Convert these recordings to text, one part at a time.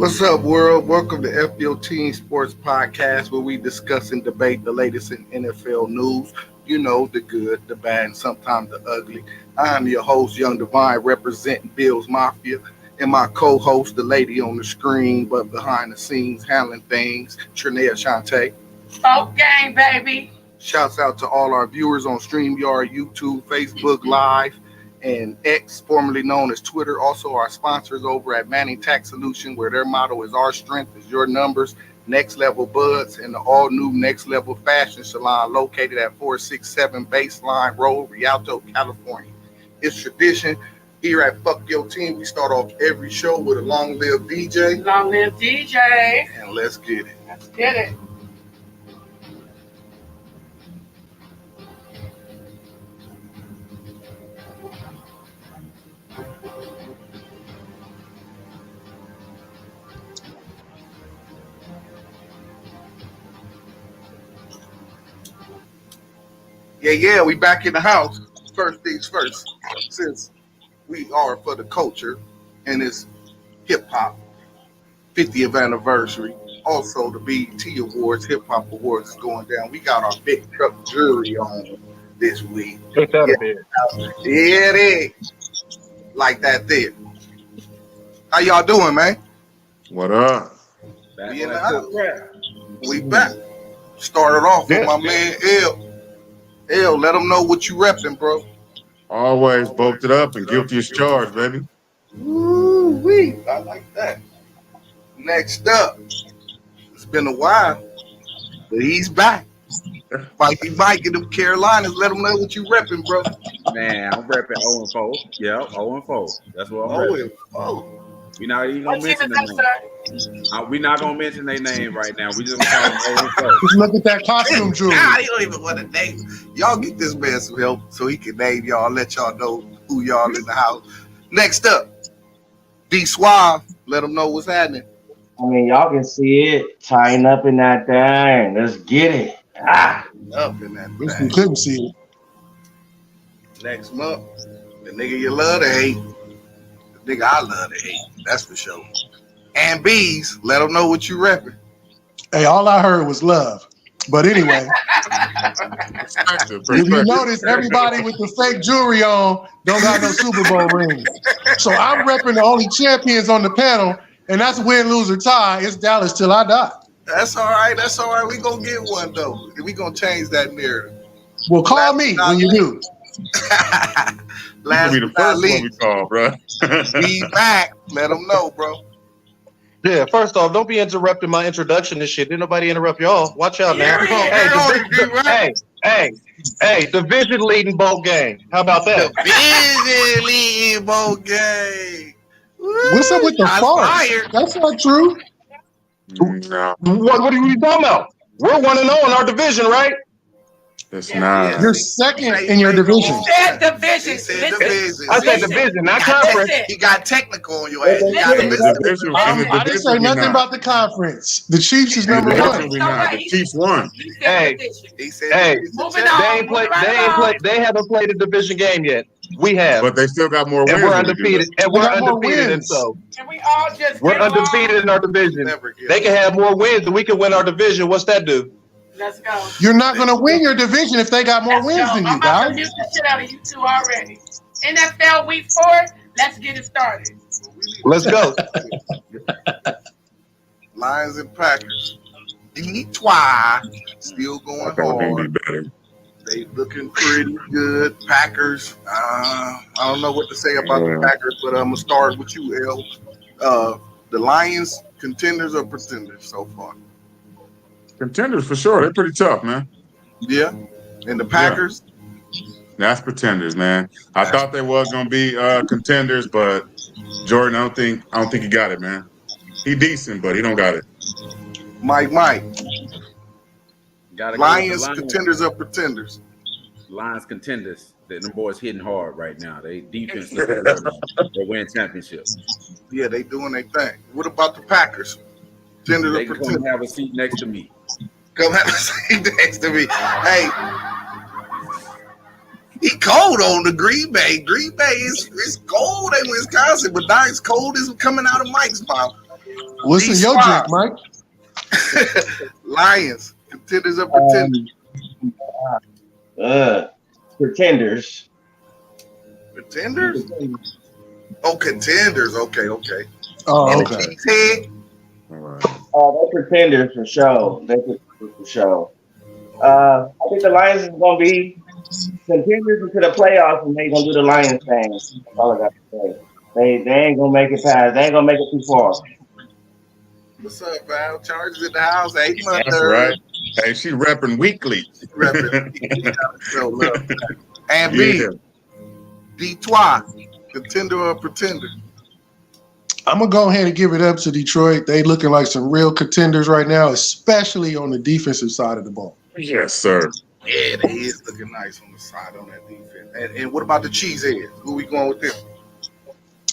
What's up, world? Welcome to FBO Team Sports Podcast, where we discuss and debate the latest in NFL news. You know, the good, the bad, and sometimes the ugly. I'm your host, Young Divine, representing Bills Mafia, and my co-host, the lady on the screen, but behind the scenes, handling things, Trinea Shante. Folk gang, baby. Shouts out to all our viewers on StreamYard, YouTube, Facebook Live, and X, formerly known as Twitter. Also, our sponsors over at Manning Tax Solution, where their motto is "Our strength is your numbers." Next Level Buds and the all-new Next Level Fashion Salon, located at 467 Baseline Road, Rialto, California. It's tradition here at Fuck Your Team. We start off every show with a long live DJ. Long live DJ. And let's get it. Let's get it. Yeah, we back in the house. First things first, since we are for the culture and it's hip hop 50th anniversary. Also, the BET Awards, Hip Hop Awards is going down. We got our big truck jury on this week. Take that a bit. Yeah, it is. Like that there. How y'all doing, man? What up? We in the house. We back. Started off with my man L. L, let them know what you repping, bro. Always bolted up and guilty as charged, baby. Woo-wee. I like that. Next up, it's been a while, but he's back. Mikey Mike in the Carolinas, let them know what you repping, bro. Man, I'm repping 0-4. Yep, 0-4. That's what I'm repping. Oh, We're not even What gonna team mention is their that, name. sir? We're not gonna mention their name right now. We just gonna call them 0-4. Look at that costume, Drew. nah, you don't even want to name. Y'all get this man some help so he can name y'all, let y'all know who y'all in the house. Next up, D Suave, let them know what's happening. I mean, y'all can see it. Tying up in that thing. Let's get it. Up in that We thing. couldn't see it. Next month, the nigga you love to hate, the nigga I love to hate. That's for sure. And Bees, let them know what you repping. Hey, all I heard was love. But anyway, Perspective, if you notice, everybody with the fake jewelry on don't got no Super Bowl rings. So I'm repping the only champions on the panel, and that's win, lose, or tie. It's Dallas till I die. That's all right. That's all right. We gonna get one though. We gonna change that narrative. Well, call me when you do. Last Last be the but not first one we least, call, bro. be back. Let them know, bro. Yeah, first off, don't be interrupting my introduction and shit. Didn't nobody interrupt y'all. Watch out now. Hey, division leading bowl game. How about that? Division leading bowl game. What's up with the Shots farce? fired. That's not true. No, What are you talking about? We're 1-0 in our division, right? it's Yeah, not. You're second in your division. He said division. He said Listen. division. I said Listen. division, not Listen. conference. He got technical on your ass. You In gotta the listen. division, in the I didn't division, say we nothing not. about the conference. The Chiefs is In the number division, one. we not. The Chiefs won. He said Hey. division. He said Hey, division. Moving Check. on. They ain't played. They haven't played a division game yet. We have, But they still got more wins. and we're than we do, undefeated. And We we're got more undefeated, and wins. so And we all just we're get along. undefeated in our division. Never get They can have more wins, and we can win our division. What's that do? Let's go. You're not going to win your division if they got more Let's wins go. than I'm you, about to guys. mute the shit out of you two already. NFL Week 4. Let's get it started. Let's go. Lions and Packers. Detroit still I going thought they'd hard. be better. They looking pretty good. Packers. I don't know what to say about the Yeah. Packers, but I'm gonna start with you, L. The Lions, contenders or pretenders so far? Contenders for sure. They're pretty tough, man. Yeah. And the Packers. That's pretenders, man. I thought they was gonna be contenders, but Jordan, I don't think he got it, man. He decent, but he don't got it. Mike. Gotta go with Lions, the Lions. contenders or pretenders? Lions contenders. Them boys hitting hard right now. They defense looking good. They win championships. Yeah, they doing their thing. What about the Packers? Contenders They or can come pretenders? have a seat next to me. Come have a seat next to me. Hey, he cold on the Green Bay. Green Bay is cold in Wisconsin, but now it's cold as coming out of Mike's mouth. What's in your drink, Mike? Lions, contenders or pretenders? Pretenders. Pretenders? Oh, contenders. Okay. Oh, And okay. Cheesehead? All right. They're pretenders for sure. They pretenders for sure. I think the Lions is gonna be contenders into the playoffs, and they gonna do the Lions thing. That's all I got to say. They ain't gonna make it past. They ain't gonna make it too far. What's up, Val? Chargers in the house. 8 months. That's right. Hey, she repping weekly. So love. And B, Yeah. Detroit, contender or pretender? I'm gonna go ahead and give it up to Detroit. They looking like some real contenders right now, especially on the defensive side of the ball. Yes, sir. Yeah, they is looking nice on the side on that defense. And what about the Cheeseheads? Who we going with them?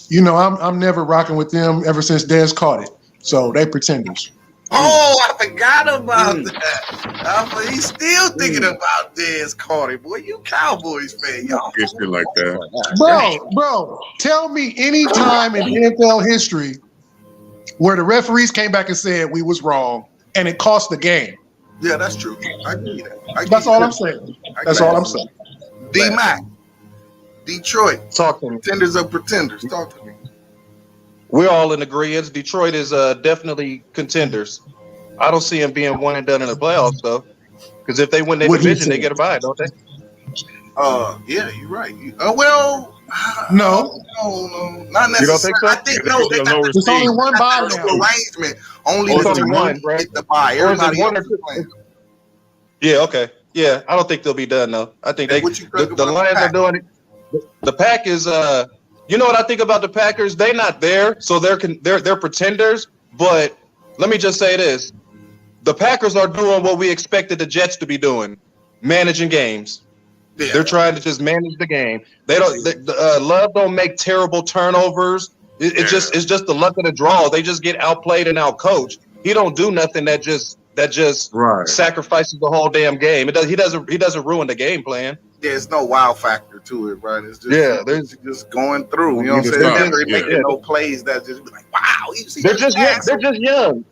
You know, I'm never rocking with them ever since Dez caught it. So they pretenders. Oh, I forgot about that. He's still thinking about Dez Carter. Boy, you Cowboys fan, y'all. Get shit like that. Bro, tell me any time in NFL history where the referees came back and said we was wrong and it cost the game. Yeah, that's true. I agree with that. That's all I'm saying. That's all I'm saying. D-Mac, Detroit, Talk to me. contenders or pretenders? Talk to me. We're all in agreement. Detroit is definitely contenders. I don't see them being one and done in the playoffs though, because if they win their What do you division, they think? get a bye, don't they? Yeah, you're right. Well, No. no, not necessarily. You don't think so? I think no. They got the There's only one bye special now. arrangement. Only It's the only team one, right? get the bye. Or is it Everybody one else or is playing. Yeah, okay. Yeah, I don't think they'll be done though. I think And what you think the about Lions the are Pack? doing it. The Pack is you know what I think about the Packers? They're not there, so they're pretenders. But let me just say this: the Packers are doing what we expected the Jets to be doing, managing games. Yeah. They're trying to just manage the game. They don't. Love don't make terrible turnovers. It's just the luck of the draw. They just get outplayed and outcoached. He don't do nothing that just Right. sacrifices the whole damn game. He doesn't ruin the game plan. There's no wow factor to it, right? It's just there's just going through. You know what I'm You saying? just Never yeah. making no plays that just be like, wow. You see they're that just pass? they're just young.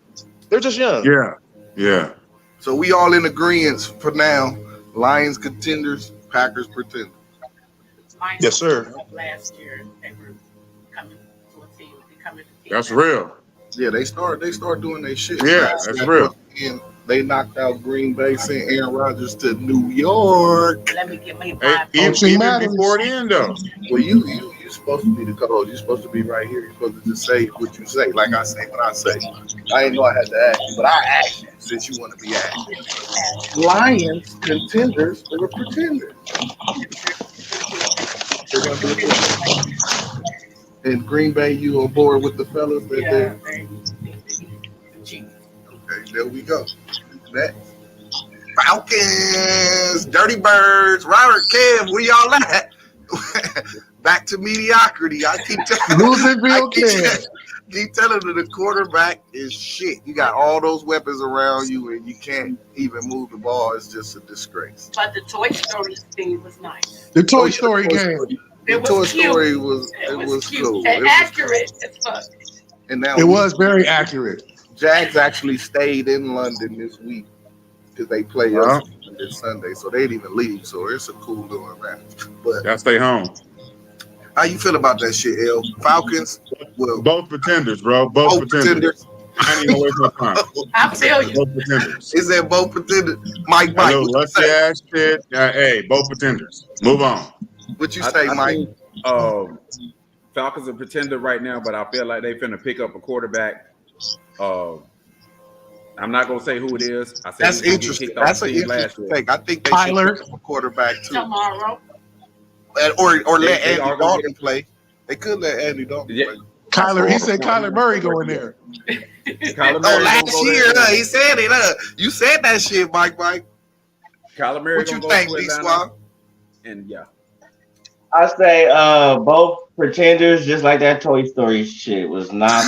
They're just young. Yeah. So we all in agreement for now. Lions contenders, Packers pretenders. Lions Yes, sir. Last year, they were coming to a team, becoming a team. That's real. Yeah, they start doing their shit. Yeah, that's real. And they knocked out Green Bay, sent Aaron Rodgers to New York. Let me get my Hey, vibe. even matters. before then, though. Well, you supposed to be the coach. You're supposed to be right here. You're supposed to just say what you say, like I say what I say. I didn't know I had to ask you, but I asked you since you want to be asked. Lions contenders or pretenders? They're gonna do it. And Green Bay, you on board with the fellas that Yeah, they're Chiefs. okay? There we go. Next. Falcons, Dirty Birds, Robert, Kev, where y'all at? Back to mediocrity. I keep telling Louisville Cavs. keep telling you the quarterback is shit. You got all those weapons around you and you can't even move the ball. It's just a disgrace. But the Toy Story thing was nice. The Toy Story game. The It was Toy cute. Story was It was cute cool. and It was- accurate as fuck. and now It was very accurate. Jags actually stayed in London this week because they play us this Sunday, so they didn't even leave. So it's a cool little event. But Gotta stay home. how you feel about that shit, L? Falcons, well, Both pretenders, bro. Both pretenders. I ain't even waste my time. I feel you. Both pretenders. Is that both pretenders? Mike, That little what you lusty say? ass shit. Hey, both pretenders. Move on. What you say, Mike? think, Falcons are pretender right now, but I feel like they finna pick up a quarterback. I'm not gonna say who it is. I said That's he get interesting. kicked off That's the an team last interesting year. take. I think they Tyler. should pick up a quarterback too, Tomorrow. or let They Andy are gonna Dalton play. They could let Andy Dalton Yeah. play. He said Kyler Murray go in there. Kyler Oh, Murray last gonna go year, there. he said it. You said that shit, Mike. Kyler Murray What you gonna go think, to B Atlanta, Swab? and yeah, I say both pretenders, just like that Toy Story shit was not.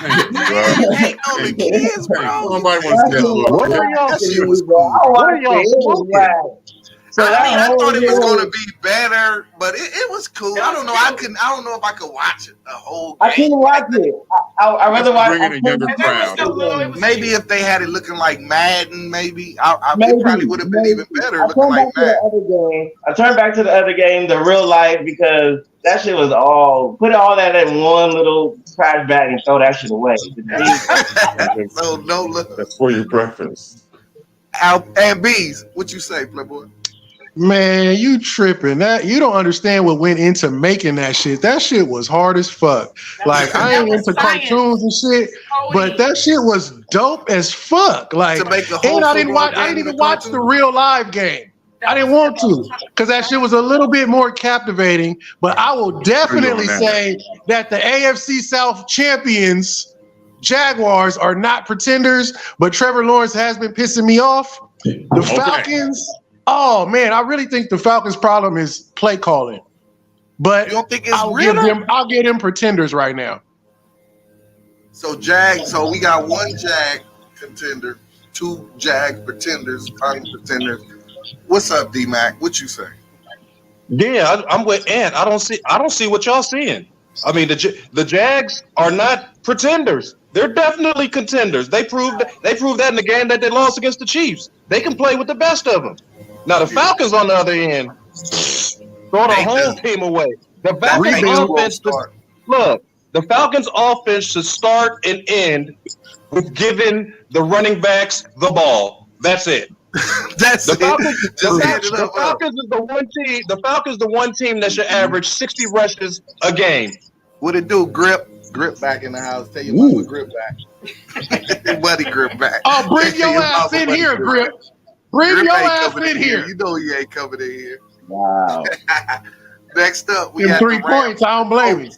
Thank you, bro. Ain't no the kids, bro. Nobody wants to see that What bullshit. are y'all That shit doing, was bro? cool. I watched it. It was wild. So I that mean, I whole thought it was year- going to be better, but it was cool. I don't know. I don't know if I could watch it the whole I game. couldn't watch it. I'd rather watch. Bring in a younger And there was crowd. so little. It was Maybe cute. if they had it looking like Madden, maybe it Maybe, probably would have been maybe. even better I looking turned like back to the Madden. other game. I turned back to the other game, the real life, because that shit was put all that in one little trash bag and throw that shit away. So no look. That's for your breakfast. And Bees, what you say, Playboy? Man, you tripping. That you don't understand what went into making that shit. That shit was hard as fuck. Like I ain't was into science. cartoons and shit, but that shit was dope as fuck. Like, To make a whole and I didn't football watch. I game didn't in even a watch cartoon? the real live game. I didn't want to because that shit was a little bit more captivating. But I will definitely say that the AFC South champions, Jaguars, are not pretenders. But Trevor Lawrence has been pissing me off. The Falcons. Oh man, I really think the Falcons' problem is play calling. But You don't think it's I'll real? give them pretenders right now. So we got one Jag contender, two Jag pretenders, pretenders. What's up, D-Mac? What you say? Yeah, I'm with Ant. I don't see what y'all seeing. I mean, the Jags are not pretenders. They're definitely contenders. They proved that in the game that they lost against the Chiefs. They can play with the best of them. Now the Falcons, on the other end, throw the whole team away. The Falcons offense, the Falcons offense should start and end with giving the running backs the ball. That's it. That's The Falcons, it. the, Just Fal- hand it the up. Falcons is the one team. The Falcons the one team that should average 60 rushes a game. What it do? Grip back in the house. Tell your mama Grip back. Buddy Grip back. Oh, bring Tell your your ass mama in Buddy here, Grip. back. Bring Grip your ain't ass coming in here. You know he ain't coming in here. Wow. Next up, we Them had 3 the Rams. points, I don't blame you.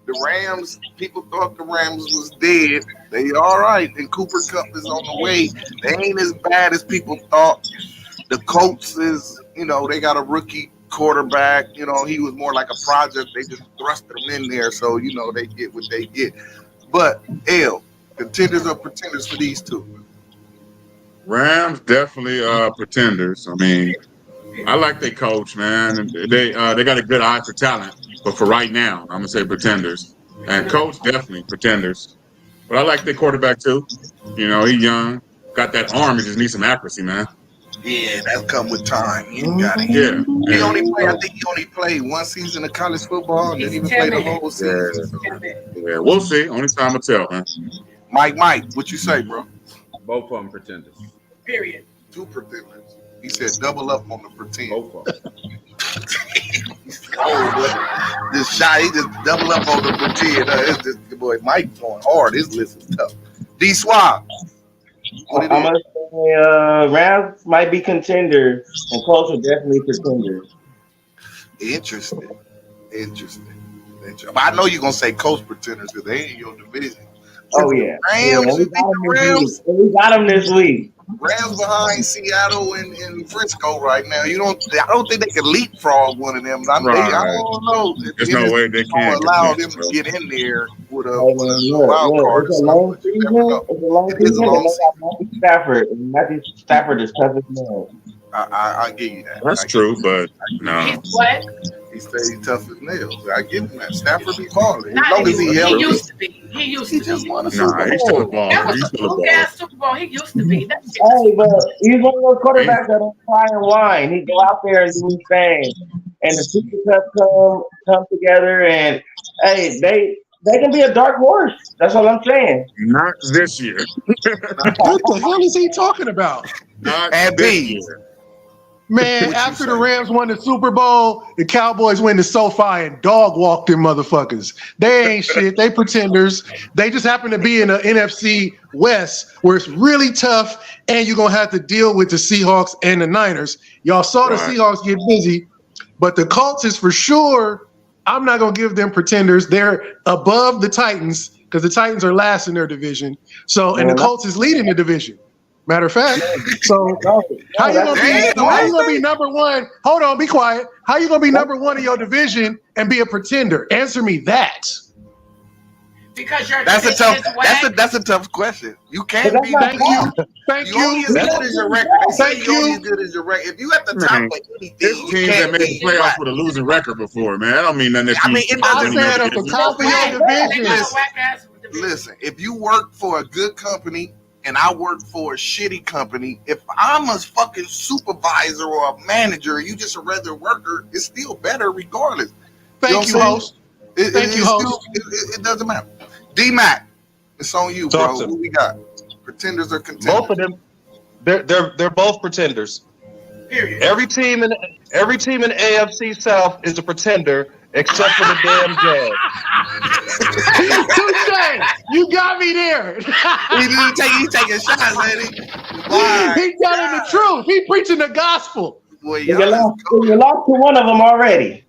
The Rams, people thought the Rams was dead. They all right. And Cooper Cup is on the way. They ain't as bad as people thought. The Colts is, they got a rookie quarterback. He was more like a project. They just thrusted him in there. So, they get what they get. But, contenders or pretenders for these two? Rams definitely pretenders. I mean, I like their coach, man. And they got a good eye for talent. But for right now, I'm gonna say pretenders. And coach definitely pretenders. But I like their quarterback too. He's young, got that arm. He just needs some accuracy, man. Yeah, that come with time. You got it. Yeah. I think he only played one season of college football and didn't even play the whole season. Yeah, we'll see. Only time will tell, man. Mike, what you say, bro? Both of them pretenders. Period. Two pretenders. He said double up on the pretend. Both of them. This shot, he just double up on the pretend. It's just the boy Mike going hard. His list is tough. D Swab. I'm gonna say Rams might be contenders, and Colts are definitely pretenders. Interesting. But I know you're gonna say Colts pretenders because they in your division. Oh yeah, Rams, we got them this week. Rams behind Seattle and Frisco right now. I don't think they can leapfrog one of them. I don't know. There's no way they can allow them to get in there with a Look, wild card. it's a long season. It's a long It is a season. long And they got Matthew Stafford. And Matthew Stafford is tough as nails. I give you that. That's true, but no. He's what? He stays tough as nails. I give him that. Stafford be balling. As Not long as he anymore. healthy. He used to be. He used He to just be. won a Nah, Super he's Bowl. still a baller. That was He's a still a blue baller. gas Super Bowl. He used to be. That's Hey, but he's one of those quarterbacks that don't cry and whine. He go out there and do his thing. And the Super Cup come together, and hey, they can be a dark horse. That's all I'm saying. Not this year. What the hell is he talking about? Not And this B. year. Man, What you after the say? Rams won the Super Bowl, the Cowboys went to SoFi and dog walked them motherfuckers. They ain't shit. They pretenders. They just happen to be in the NFC West where it's really tough and you're going to have to deal with the Seahawks and the Niners. Y'all saw the Right. Seahawks get busy, but the Colts is for sure. I'm not going to give them pretenders. They're above the Titans because the Titans are last in their division. So, and the Colts is leading the division. Matter of fact, so how you gonna be number one? Hold on, be quiet. How you gonna be number one in your division and be a pretender? Answer me that. Because your That's a division tough. is whack. That's a tough question. You can't But be. that's Thank you. Thank You only you. as good as your record. They say Thank you only you. as good as your record. If you at the top Man, of anything, There's you teams that can't made the be playoffs whack. with a losing record before, man. I don't mean nothing. I mean, it I doesn't said matter. at the If you top of your Whack. division. They got a whack ass division. Listen, if you work for a good company and I work for a shitty company, if I'm a fucking supervisor or a manager, you just a regular worker, it's still better regardless. Thank you, know what I'm host. Thank you, host. It doesn't matter. D-Mac, it's on you, Talk bro. to Who we got? Pretenders or contenders? Both of them, they're both pretenders. Period. Every team in AFC South is a pretender except for the damn Jazz. Touche. You got me there. He taking shots, ain't he? Why? He telling the truth. He preaching the gospel. Boy, You y'all lost to one of them already.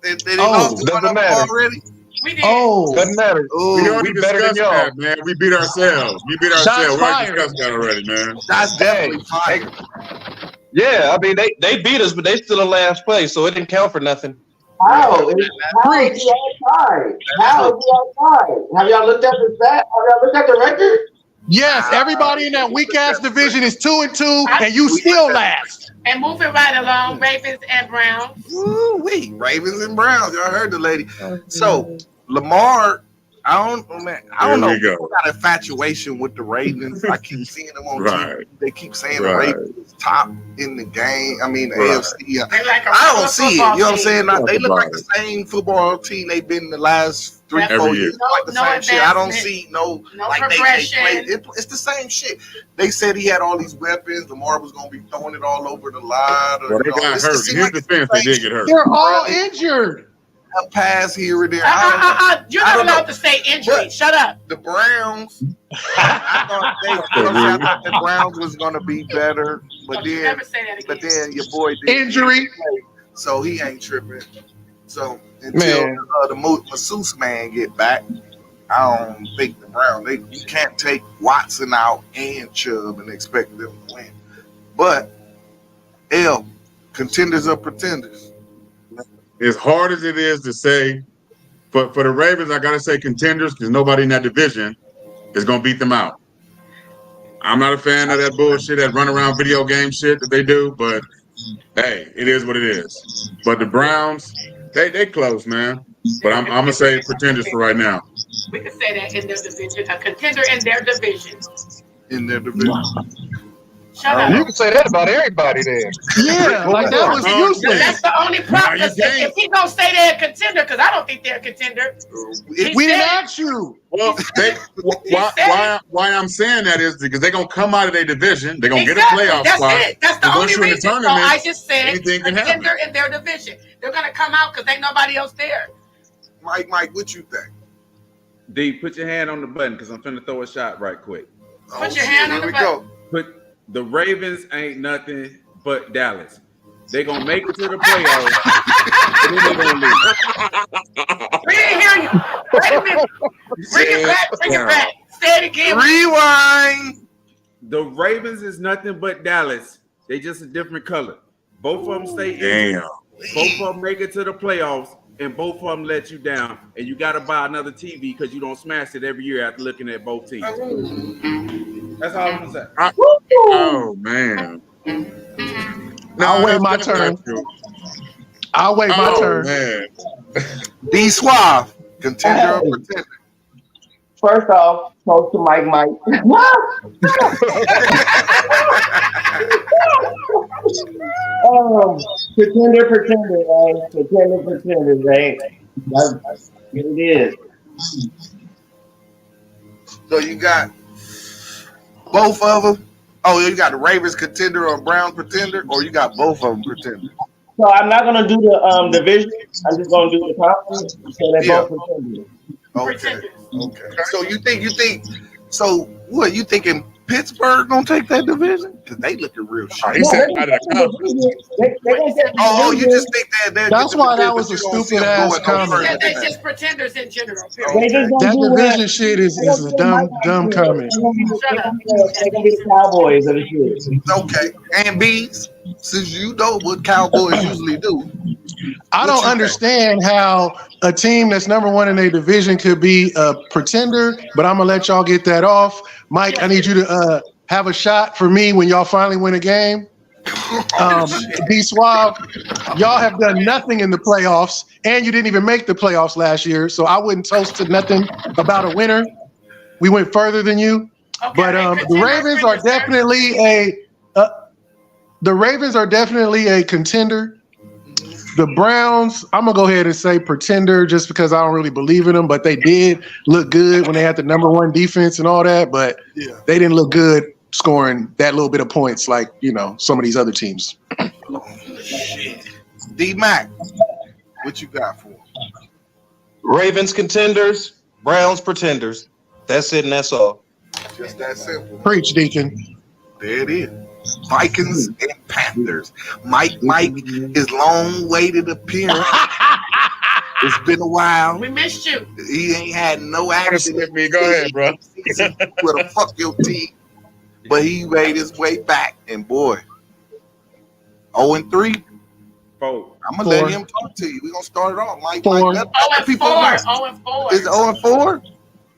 they Oh, lost to one doesn't of them matter. already. We did. Oh, Doesn't matter. Oh, We already we better than discussed y'all. that, man. We beat ourselves. We already fired. discussed that already, man. that's definitely Hey, fire. Yeah, I mean they beat us, but they still in last place, so it didn't count for nothing. How? How is he outside? How is he outside? Have y'all looked at the stat? Have y'all looked at the record? yes. Everybody in that weak ass division is 2-2, and you still last. And moving right along, Ravens and Browns. Woo-wee. Ravens and Browns. Y'all heard the lady. So Lamar, I don't know, man. I don't Here know. we go. People got infatuation with the Ravens. I keep seeing them on TV. Right. They keep saying the Right. Ravens is top in the game. I mean, the Right. AFC. They like a I don't see it. You know what I'm saying? Talk They look about like the same football team they've been the last 3-4 Every year. years. Like the No same shit. I don't advancement. see no like progression. they play. It's the same shit. They said he had all these weapons. Lamar was gonna be throwing it all over the line. Well, they got hurt. In his defense, they did get hurt. They're all injured. A pass here and there. I You're I not don't know. allowed to say injury. But- Shut up. don't know. The Browns. I thought the Browns was gonna be better, but You then never say that again. but then your boy did Injury. so he ain't tripping. So until Man. the masseuse man get back, I don't think the Browns. You can't take Watson out and Chubb and expect them to win. But contenders are pretenders. As hard as it is to say, for the Ravens, I gotta say contenders because nobody in that division is gonna beat them out. I'm not a fan of that bullshit, that run around video game shit that they do, but hey, it is what it is. But the Browns, they close, man. But I'm gonna say pretenders for right now. We can say that in their division. A contender in their division. In their division. Shut You up. can say that about everybody then. Yeah, like that was useless. That's the only problem. Nah, you can't. If he gonna say they're a contender, because I don't think they're a contender. We didn't ask you. Well, why I'm saying that is because they're gonna come out of their division, they're gonna get a playoff That's spot. it. That's the And only once you're in the reason. So tournament, I just said anything can happen. contender in their division. They're gonna come out because ain't nobody else there. Mike, what you think? D, put your hand on the button because I'm finna throw a shot right quick. Put your hand on here the we go. Put the Ravens ain't nothing but Dallas. They gonna make it to the playoffs. And then they gonna lose. We didn't hear you. Wait a minute. Bring it back. Bring it back. Say it again. Rewind. The Ravens is nothing but Dallas. They just a different color. Both of them stay injured. Damn. Both of them make it to the playoffs, and both of them let you down. And you got to buy another TV because you don't smash it every year after looking at both teams. That's all I'm gonna say. Oh man. I'll wait my that's turn. not true. I'll wait my Oh turn. man. D Suave. Contender or pretender? First off, close to Mike. Pretender, man. Pretender, right? That's what it is. So you got both of them. Oh, you got the Ravens contender or Browns pretender, or you got both of them pretender. So I'm not gonna do the division. I'm just gonna do the conference. So they're Yeah. both pretenders. Okay. Okay. So you think? So what you thinking? Pittsburgh gonna take that division? Because they looking real Oh, shit. he said out of the conference. Oh, you just think that? That's why that was a stupid ass comment. Yeah, they're just pretenders in general. They Period. just gonna That do what- division shit is a dumb comment. They're gonna be the Cowboys of the shit. Okay. And B's, since you know what Cowboys usually do, I What don't you understand how a team that's number one in a division could be a pretender, but I'm gonna let y'all get that off. Mike, I need you to have a shot for me when y'all finally win a game. B Suave, y'all have done nothing in the playoffs, and you didn't even make the playoffs last year, so I wouldn't toast to nothing about a winner. We went further than you, but the Ravens are definitely a contender. The Browns, I'm gonna go ahead and say pretender, just because I don't really believe in them, but they did look good when they had the number one defense and all that, but they didn't look good scoring that little bit of points like, some of these other teams. D-Mac, what you got for 'em? Ravens contenders, Browns pretenders. That's it and that's all. Just that simple. Preach, Deacon. There it is. Vikings and Panthers. Mike is long-awaited appearance. It's been a while. We missed you. He ain't had no action. With me. Go ahead, bro. With a fuck your team. But he made his way back. And boy, 0-3. I'm gonna let him talk to you. We're gonna start it off. Mike, let people know. 0-4. Is it 0-4?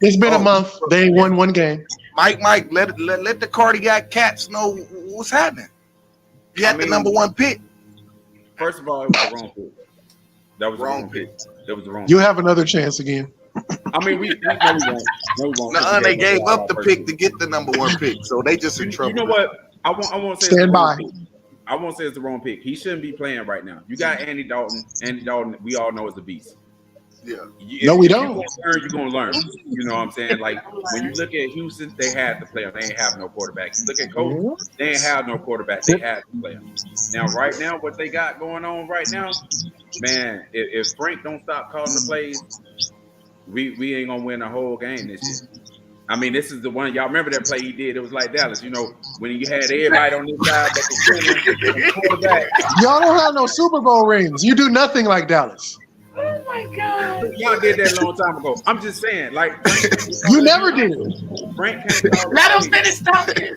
It's been a month. They ain't won one game. Mike, let the cardiac cats know what's happening. You had the number one pick. First of all, it was the wrong pick. That was the wrong pick. That was the wrong. You have another chance again. I mean, we won't. No, they gave up the pick to get the number one pick, so they just in trouble. You know what? I won't say stand by. I won't say it's the wrong pick. He shouldn't be playing right now. You got Andy Dalton. Andy Dalton, we all know is a beast. Yeah. No, we don't. You're gonna learn. You know what I'm saying? Like when you look at Houston, they had the player. They ain't have no quarterback. You look at Colts, they ain't have no quarterback. They had the player. Now, right now, what they got going on right now, man, if Frank don't stop calling the plays, we ain't gonna win a whole game this year. I mean, this is the one y'all remember that play he did. It was like Dallas, when you had everybody on this side but the quarterback. Y'all don't have no Super Bowl rings. You do nothing like Dallas. Oh my God! Y'all did that a long time ago. I'm just saying, like you never did. Frank can't let him finish talking.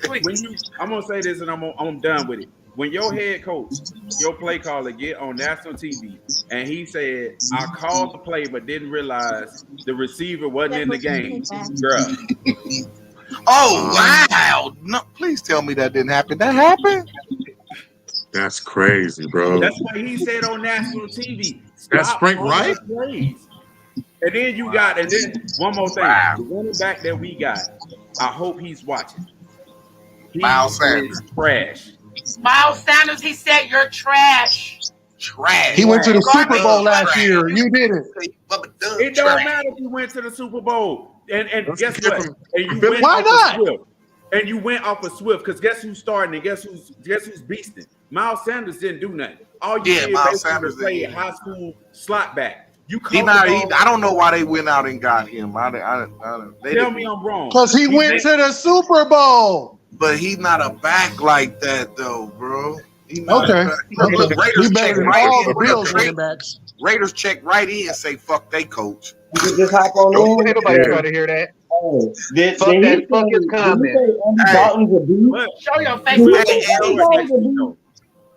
I'm gonna say this, and I'm done with it. When your head coach, your play caller, get on national TV, and he said, "I called the play, but didn't realize the receiver wasn't in the game," girl. Oh wow! No, please tell me that didn't happen. That happened. That's crazy, bro. That's what he said on national TV. That's Frank Wright. And then one more thing. The running back that we got, I hope he's watching. Miles Sanders. Trash. Miles Sanders, he said you're trash. Trash. He went to the Super Bowl last year. You didn't. It don't matter if you went to the Super Bowl. And guess what? And you why not? And you went off of Swift because guess who's starting and guess who's beasting? Miles Sanders didn't do nothing. All you did Miles Sanders play high school slot back. I don't know why they went out and got him. Tell me I'm wrong. Because he went to the Super Bowl. But he's not a back like that though, bro. Okay. Raiders check right in. Raiders check right in and say fuck they coach. You can just hop on in. Ain't nobody try to hear that. Did Fuck that fucking comment. Dalton's a beast? Show your face.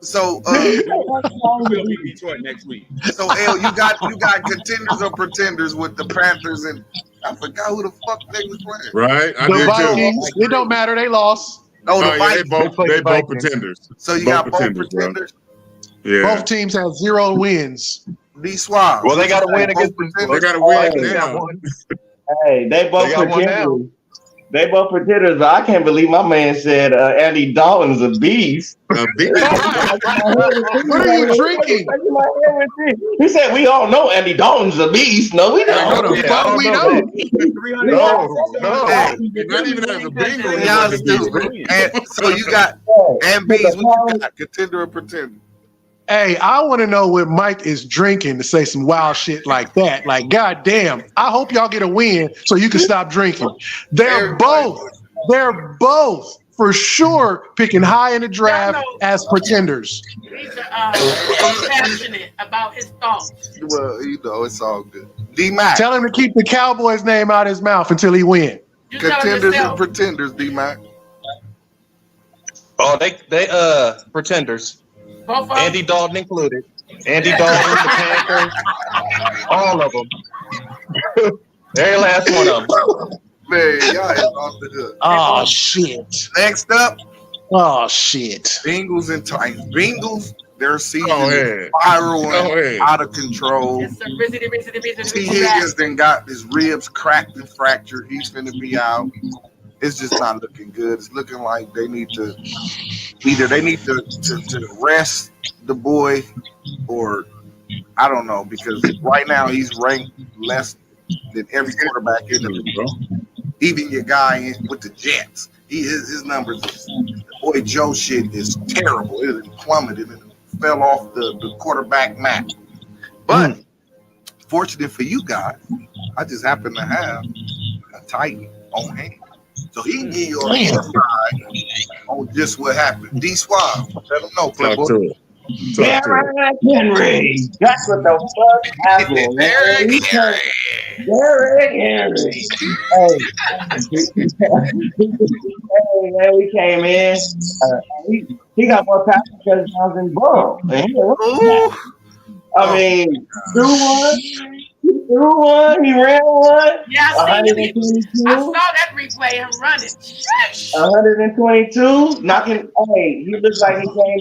So we'll be Detroit next week. So L, you got contenders or pretenders with the Panthers, and I forgot who the fuck they was playing. Right, I the did Vikings. too. It don't matter. They lost. Oh, the Vikings. They both pretenders. So you got both pretenders. Yeah. Both teams have 0 wins. Be suave. Well, they got to win against. They got to win now. Hey, they both pretenders. They both pretenders. I can't believe my man said Andy Dalton's a beast. A beast? What are you drinking? He said we all know Andy Dalton's a beast. No, we don't. We don't. No. Not even as a bingo. And so you got MBs. What you got? Contender or pretender? Hey, I want to know what Mike is drinking to say some wild shit like that. Like, goddamn, I hope y'all get a win so you can stop drinking. They're both for sure picking high in the draft as pretenders. He's passionate about his thoughts. Well, it's all good. D-Mac. Tell him to keep the Cowboys name out of his mouth until he wins. Contenders and pretenders, D-Mac. Oh, they pretenders. Both Andy Dalton included. Andy Dalton, the Panthers. All of them. Every last one of them. Man, y'all is off the hook. Oh shit. Next up, Oh shit. Bengals and Titans. Bengals, their season Go is ahead. spiraling Go ahead. out of control. Yes, sir. Busy. T. Higgins then got his ribs cracked and fractured. He's finna be out. It's just not looking good. It's looking like they need to to rest the boy, or I don't know, because right now he's ranked less than every quarterback in the league. Even your guy with the Jets, his numbers. Boy, Joe shit is terrible. It plummeted and fell off the quarterback map. But fortunate for you guys, I just happen to have a Titan on hand. So he can give you a insight on just what happened. D Swab, let him know, Talk Playboy. to it. Talk to it. Derrick Henry. That's what the fuck happened. Derrick Henry. Derrick Henry. Hey, man, we came in. He got more passing touchdowns than Burrow. Ooh. I mean, threw one, he ran one. Yeah, I seen him. 122. I saw that replay, him running. Sheesh. 122. Knocking. Hey, he looks like he came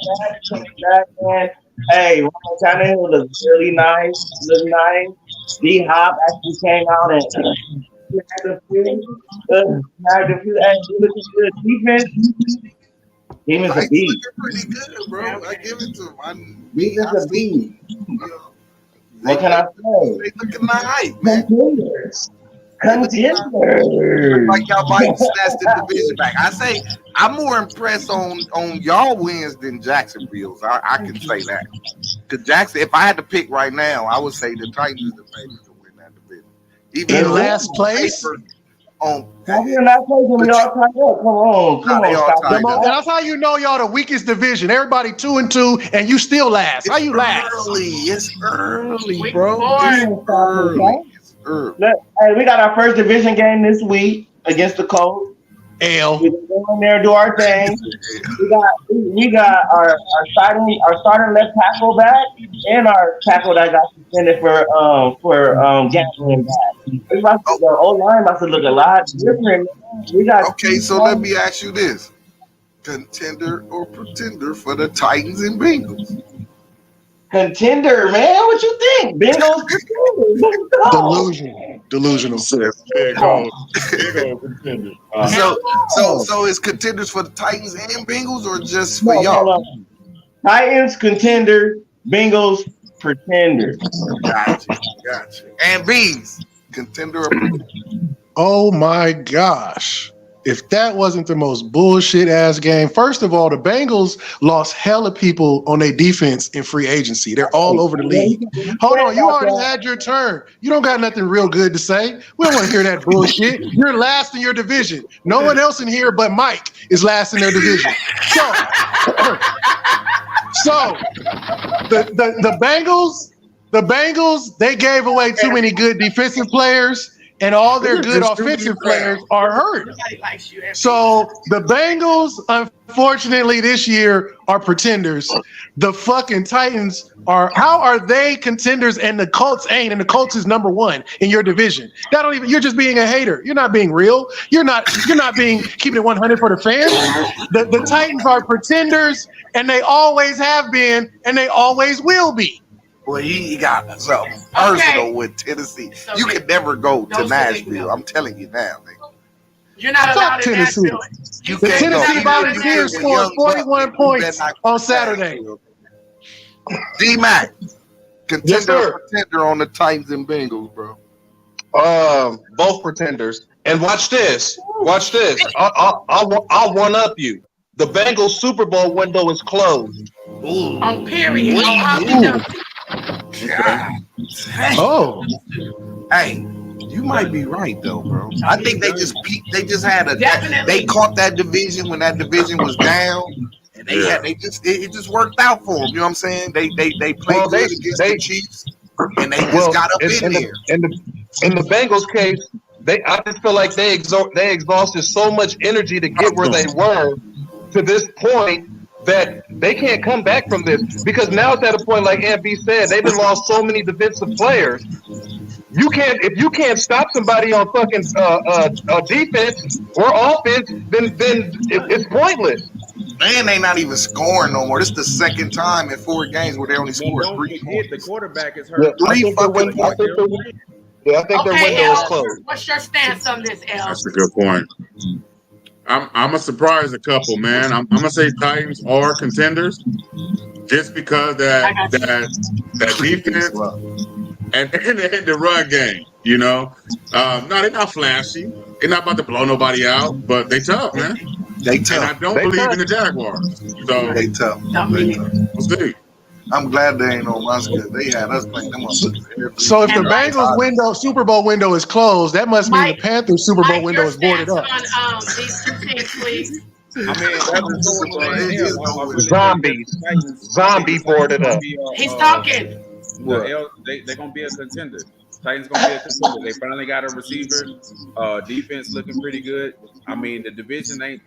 back, man. Hey, Ryan Tannehill looks really nice. Look nice. D Hop actually came out and snagged a few. Hey, he looking good. Defense. Team is a Titans beast. looking pretty good, bro. I give it to him. Team is a beast. They What can I say? looking nice, man. Contenders. Like y'all might snatch the division back. I say I'm more impressed on y'all wins than Jacksonville's. I can say that. Because Jackson, if I had to pick right now, I would say the Titans is the favorite to win that division. Even In though last place? How you not taking me all tied up? Come on, they all stop tied it. up. That's how you know y'all the weakest division. Everybody 2-2, and you still last. How you last? It's early, Week bro. four. It's early. It's early. Hey, we got our first division game this week against the Colts. L. We can go in there and do our thing. We got our starting left tackle back and our tackle that got suspended for gambling back. The old line about to look a lot different. We got Okay, so let me ask you this: contender or pretender for the Titans and Bengals? contender, man. What you think? Bengals contenders. Let's go. Delusional. Big old contender. So is contenders for the Titans and Bengals, or just for y'all? No. Titans contender, Bengals pretender. Gotcha. And Bees, contender or pretender? Oh my gosh. If that wasn't the most bullshit ass game, first of all, the Bengals lost hella people on their defense in free agency. They're all over the league. Hold on, you already had your turn. You don't got nothing real good to say. We don't want to hear that bullshit. You're last in your division. No one else in here but Mike is last in their division. So the Bengals, they gave away too many good defensive players. And all their good offensive players are hurt. So the Bengals, unfortunately, this year are pretenders. The fucking Titans how are they contenders and the Colts ain't? And the Colts is number one in your division. You're just being a hater. You're not being real. You're not being keeping it 100 for the fans. The Titans are pretenders, and they always have been, and they always will be. Well, he got something personal with Tennessee. So you can never go to don't Nashville. I'm telling you now, nigga. You're not allowed in Tennessee. Nashville. You The can't Tennessee go. Volunteers scored 41 points on Saturday. D-Mac, contender Yes, sir. or pretender on the Titans and Bengals, bro. Both pretenders. And watch this. I'll one up you. The Bengals Super Bowl window is closed. On period. On Humpty Dumpty. God. Oh, Hey, you might be right though, bro. I think they just peaked. They just had Definitely. they caught that division when that division was down, and it just worked out for them. You know what I'm saying? They played Well, good against the Chiefs, and they just Well, got up in there. in the Bengals case, I just feel like they exhausted so much energy to get where they were to this point that they can't come back from this because now it's at a point, like MB said, they've been lost so many defensive players. You can't if you can't stop somebody on fucking defense or offense, then it's pointless. And they not even scoring no more. This is the second time in 4 games where they only And scored don't 3 forget, the points. quarterback is Yeah, hurt. I think their fucking window, I think their Okay, window is L, closed. what's your stance on this, L? That's a good point. I'm gonna surprise a couple, man. I'm gonna say Titans are contenders, just because that defense and the run game. You know, no, they're not flashy. They're not about to blow nobody out, but they tough, man. They And I tough. don't They believe tough. in the Jaguars. So They tough. Don't They mean tough. we'll see. I'm glad they ain't on us because they had us playing them motherfuckers every So if the And Mike- Bengals Super Bowl window is closed, that must mean Mike- the Panthers Super Bowl Mike, window your is boarded stance up. on these 2 teams, please. I mean, Zombies. Zombie boarded up. He's talking. They're gonna be a contender. Titans gonna be a contender. They finally got a receiver. Defense looking pretty good. I mean, the division ain't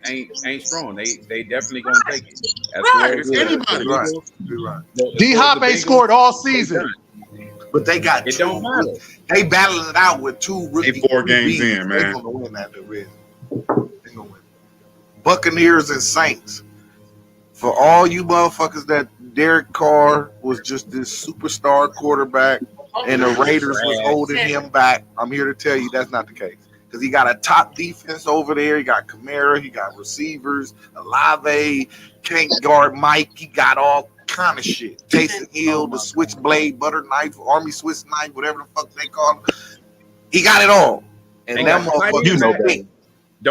strong. They definitely gonna take it. That's Right, where it's anybody. You're right. You're right. D Hop ain't scored all season. But they got It don't matter. They battling it out with 2 rookie. They 4 games QBs. in, They man. gonna win that division. They gonna win. Buccaneers and Saints. For all you motherfuckers that Derek Carr was just this superstar quarterback and the Raiders was holding him back, I'm here to tell you that's not the case. Because he got a top defense over there. He got Kamara. He got receivers. Olave can't guard Mike. He got all kind of shit. Taysom Hill, the switchblade, butter knife, army Swiss knife, whatever the fuck they call him. He got it all. And They that got motherfucker, You know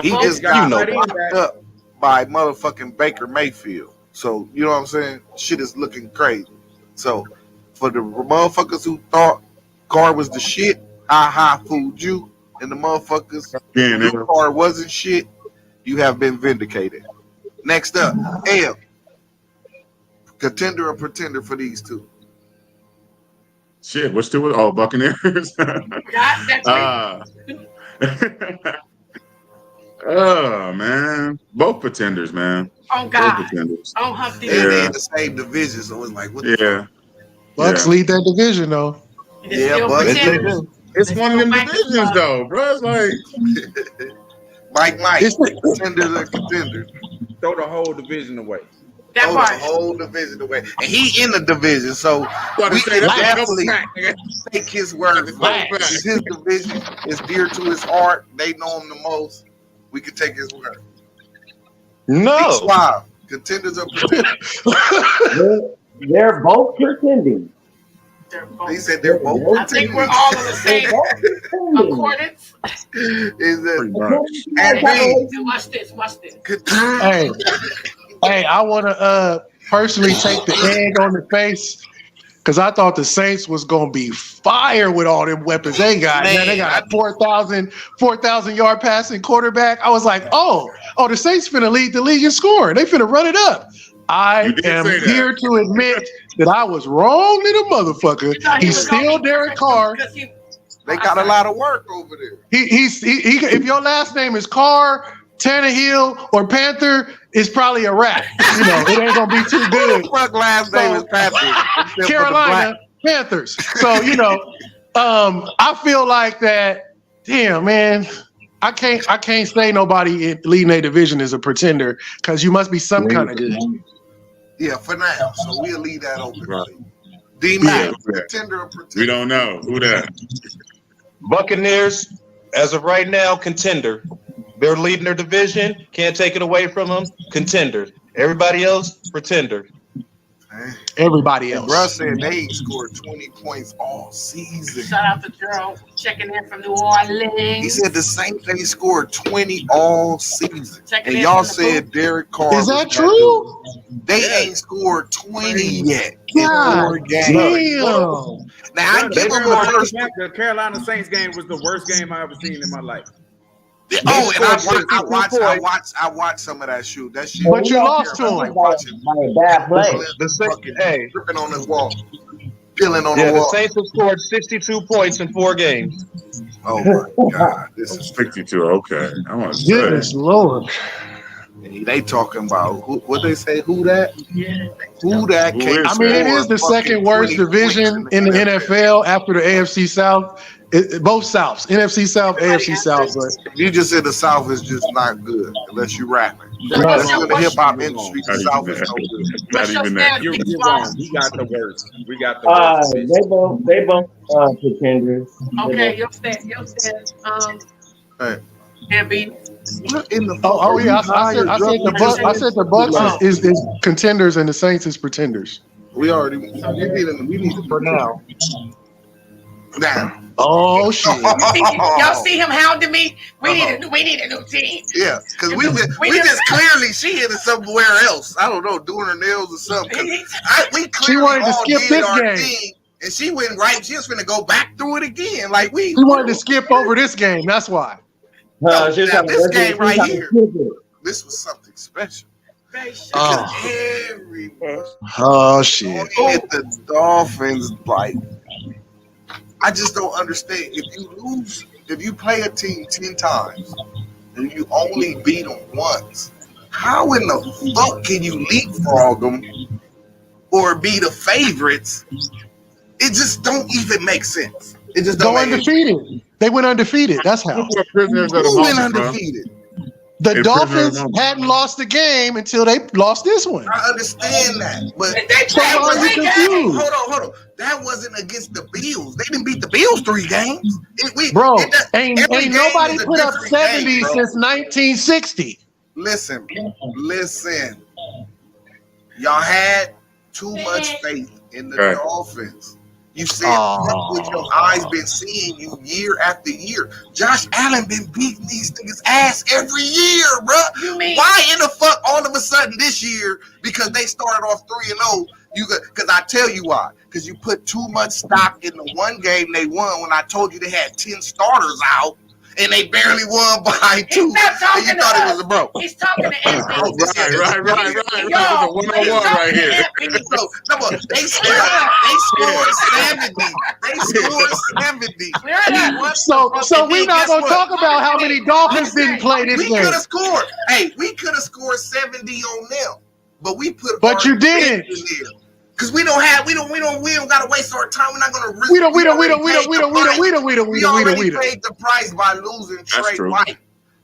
he Don't just got got nobody in locked that. up by motherfucking Baker Mayfield. So, you know what I'm saying? Shit is looking crazy. So, for the motherfuckers who thought Carr was the shit, fooled you. And the motherfuckers Yeah, who knew Carr wasn't shit, you have been vindicated. Next up, L. Contender or pretender for these 2? shit. What's still with Buccaneers? That's Oh man, both pretenders, man. oh Both God. pretenders. Oh Humpty. And they Yeah. in the same division, so it's like, what the Yeah, Bucks yeah. lead that division though. It's Yeah, still but- pretenders. It's one of them Mike- divisions, though, bro. It's like Mike, It's- pretenders or contenders? Throw the whole division away. That Throw the part. whole division away. And he in the division, so what we to say. can That's a definitely fact, nigga. take his word. Fact. It's his division. It's dear to his heart. They know him the most. We can take his word. No. Suave. Contenders or pretenders? They're both pretending. They're both- He said they're both I think we're all on the same accordance. Is Pretty that much. and B? Watch this. Watch this. Hey, I want to personally take the egg on the face because I thought the Saints was gonna be fire with all them weapons they got. Man, they got a 4,000 yard passing quarterback. I was like, oh, the Saints finna lead the league in scoring. They finna run it up. I You did am say that. here to admit that I was wrong, little motherfucker. No, he He's was still gonna be Derek Carr. because he- They got a lot of work over there. He if your last name is Carr, Tannehill, or Panther, it's probably a wrap. You know, it ain't gonna be too Who good. the fuck last name is Patrick? Except for the Carolina Panthers. So, you know, I feel like that, damn, man, I can't say nobody in leading a division is a pretender because you must be some kind of good. Yeah, for now. So we'll leave that open. Right. D Mac, Yeah. pretender or pretender? We don't know who that. Buccaneers, as of right now, contender. They're leading their division. Can't take it away from them. Contender. Everybody else, pretender. Everybody And else. Russ said they ain't scored 20 points all season. Shout out to Gerald checking in from New Orleans. He said the Saints ain't scored 20 all season. Checking And in y'all from the said Derek Carr. Is that was true? dude. They ain't scored 20 yet in God 4 games. damn. Now I give them the first. The Carolina Saints game was the worst game I ever seen in my life. Oh, and I scored watched some of that shoot. That shit. But you lost to I him. like watching By a bad play. The Saints, fucking hey, tripping on this wall, peeling on yeah, the the wall. Saints have scored 62 points in 4 games. Oh my God, this is 62. Okay. I want to say. Goodness Lord. They talking about what they say? Who that? Who that? Who Can't is I mean, it score is the fucking second worst 20 points division in the NFL after the AFC South. Both Souths, NFC South, AFC South. But If you just in the South, it's just not good unless you rapping. You're Unless wrong. you're in the hip hop You're industry, wrong. the South is no good. Not What's your even that. stand? You're wrong. We got the worst. We got the worst. They both pretenders. Okay, your stand. Hey. And B. What in the oh yeah, I said the Bucks Oh. is contenders and the Saints is pretenders. We already we need For now. now. Oh shit! Y'all see him hounding me? We need a new team. Yeah, because we just clearly she into somewhere else. I don't know, doing her nails or something. We clearly wanted to all skip did this our game. thing, and she went right. She was finna go back through it again. Like we wanted to skip over this game. That's why. Now, this game right here, this was something special. Oh. Everybody Oh shit! at the Dolphins, like, I just don't understand. If you play a team 10 times and you only beat them once, how in the fuck can you leapfrog them or be the favorites? It just don't even make sense. It just don't Go make undefeated. They went undefeated. That's how. Prisoners of the Who went moment, bro. undefeated? The They Dolphins prisoners. hadn't lost the game until they lost this one. I understand that, but So why are you confused? Hold on. That wasn't against the Bills. They didn't beat the Bills 3 games. Bro, every ain't game nobody is a put up different 70 game, bro. since 1960. Listen. Y'all had too much faith in the Right. Dolphins. You said fuck what your eyes been seeing you year after year. Josh Allen been beating these niggas ass every year, bruh. You mean Why in the fuck all of a sudden this year, because they started off 3-0, because I tell you why. Because you put too much stock in the one game they won when I told you they had 10 starters out and they barely won by 2. He's not talking And you to thought us. it was a bro. He's talking to Anthony. Oh, Right. This is a Yo, one-on-one right here. So, number, they scored 70. They scored 70. So we're not gonna talk about how many Dolphins didn't play this We game. could have scored. Hey, we could have scored 70 on them, but we put. But you didn't. Because we don't gotta waste our time. We're not gonna risk. We don't. We already We paid the price by losing Trey true. White.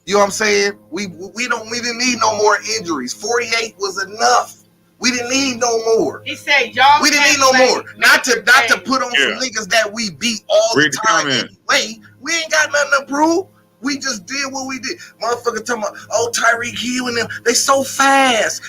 You know what I'm saying? We didn't need no more injuries. 48 was enough. We didn't need no more. He said, y'all. We didn't need no more. Not to put on some niggas that we beat all Read the the time comment. anyway. We ain't got nothing to prove. We just did what we did. Motherfucker talking about, Tyreek Hill and them. They so fast.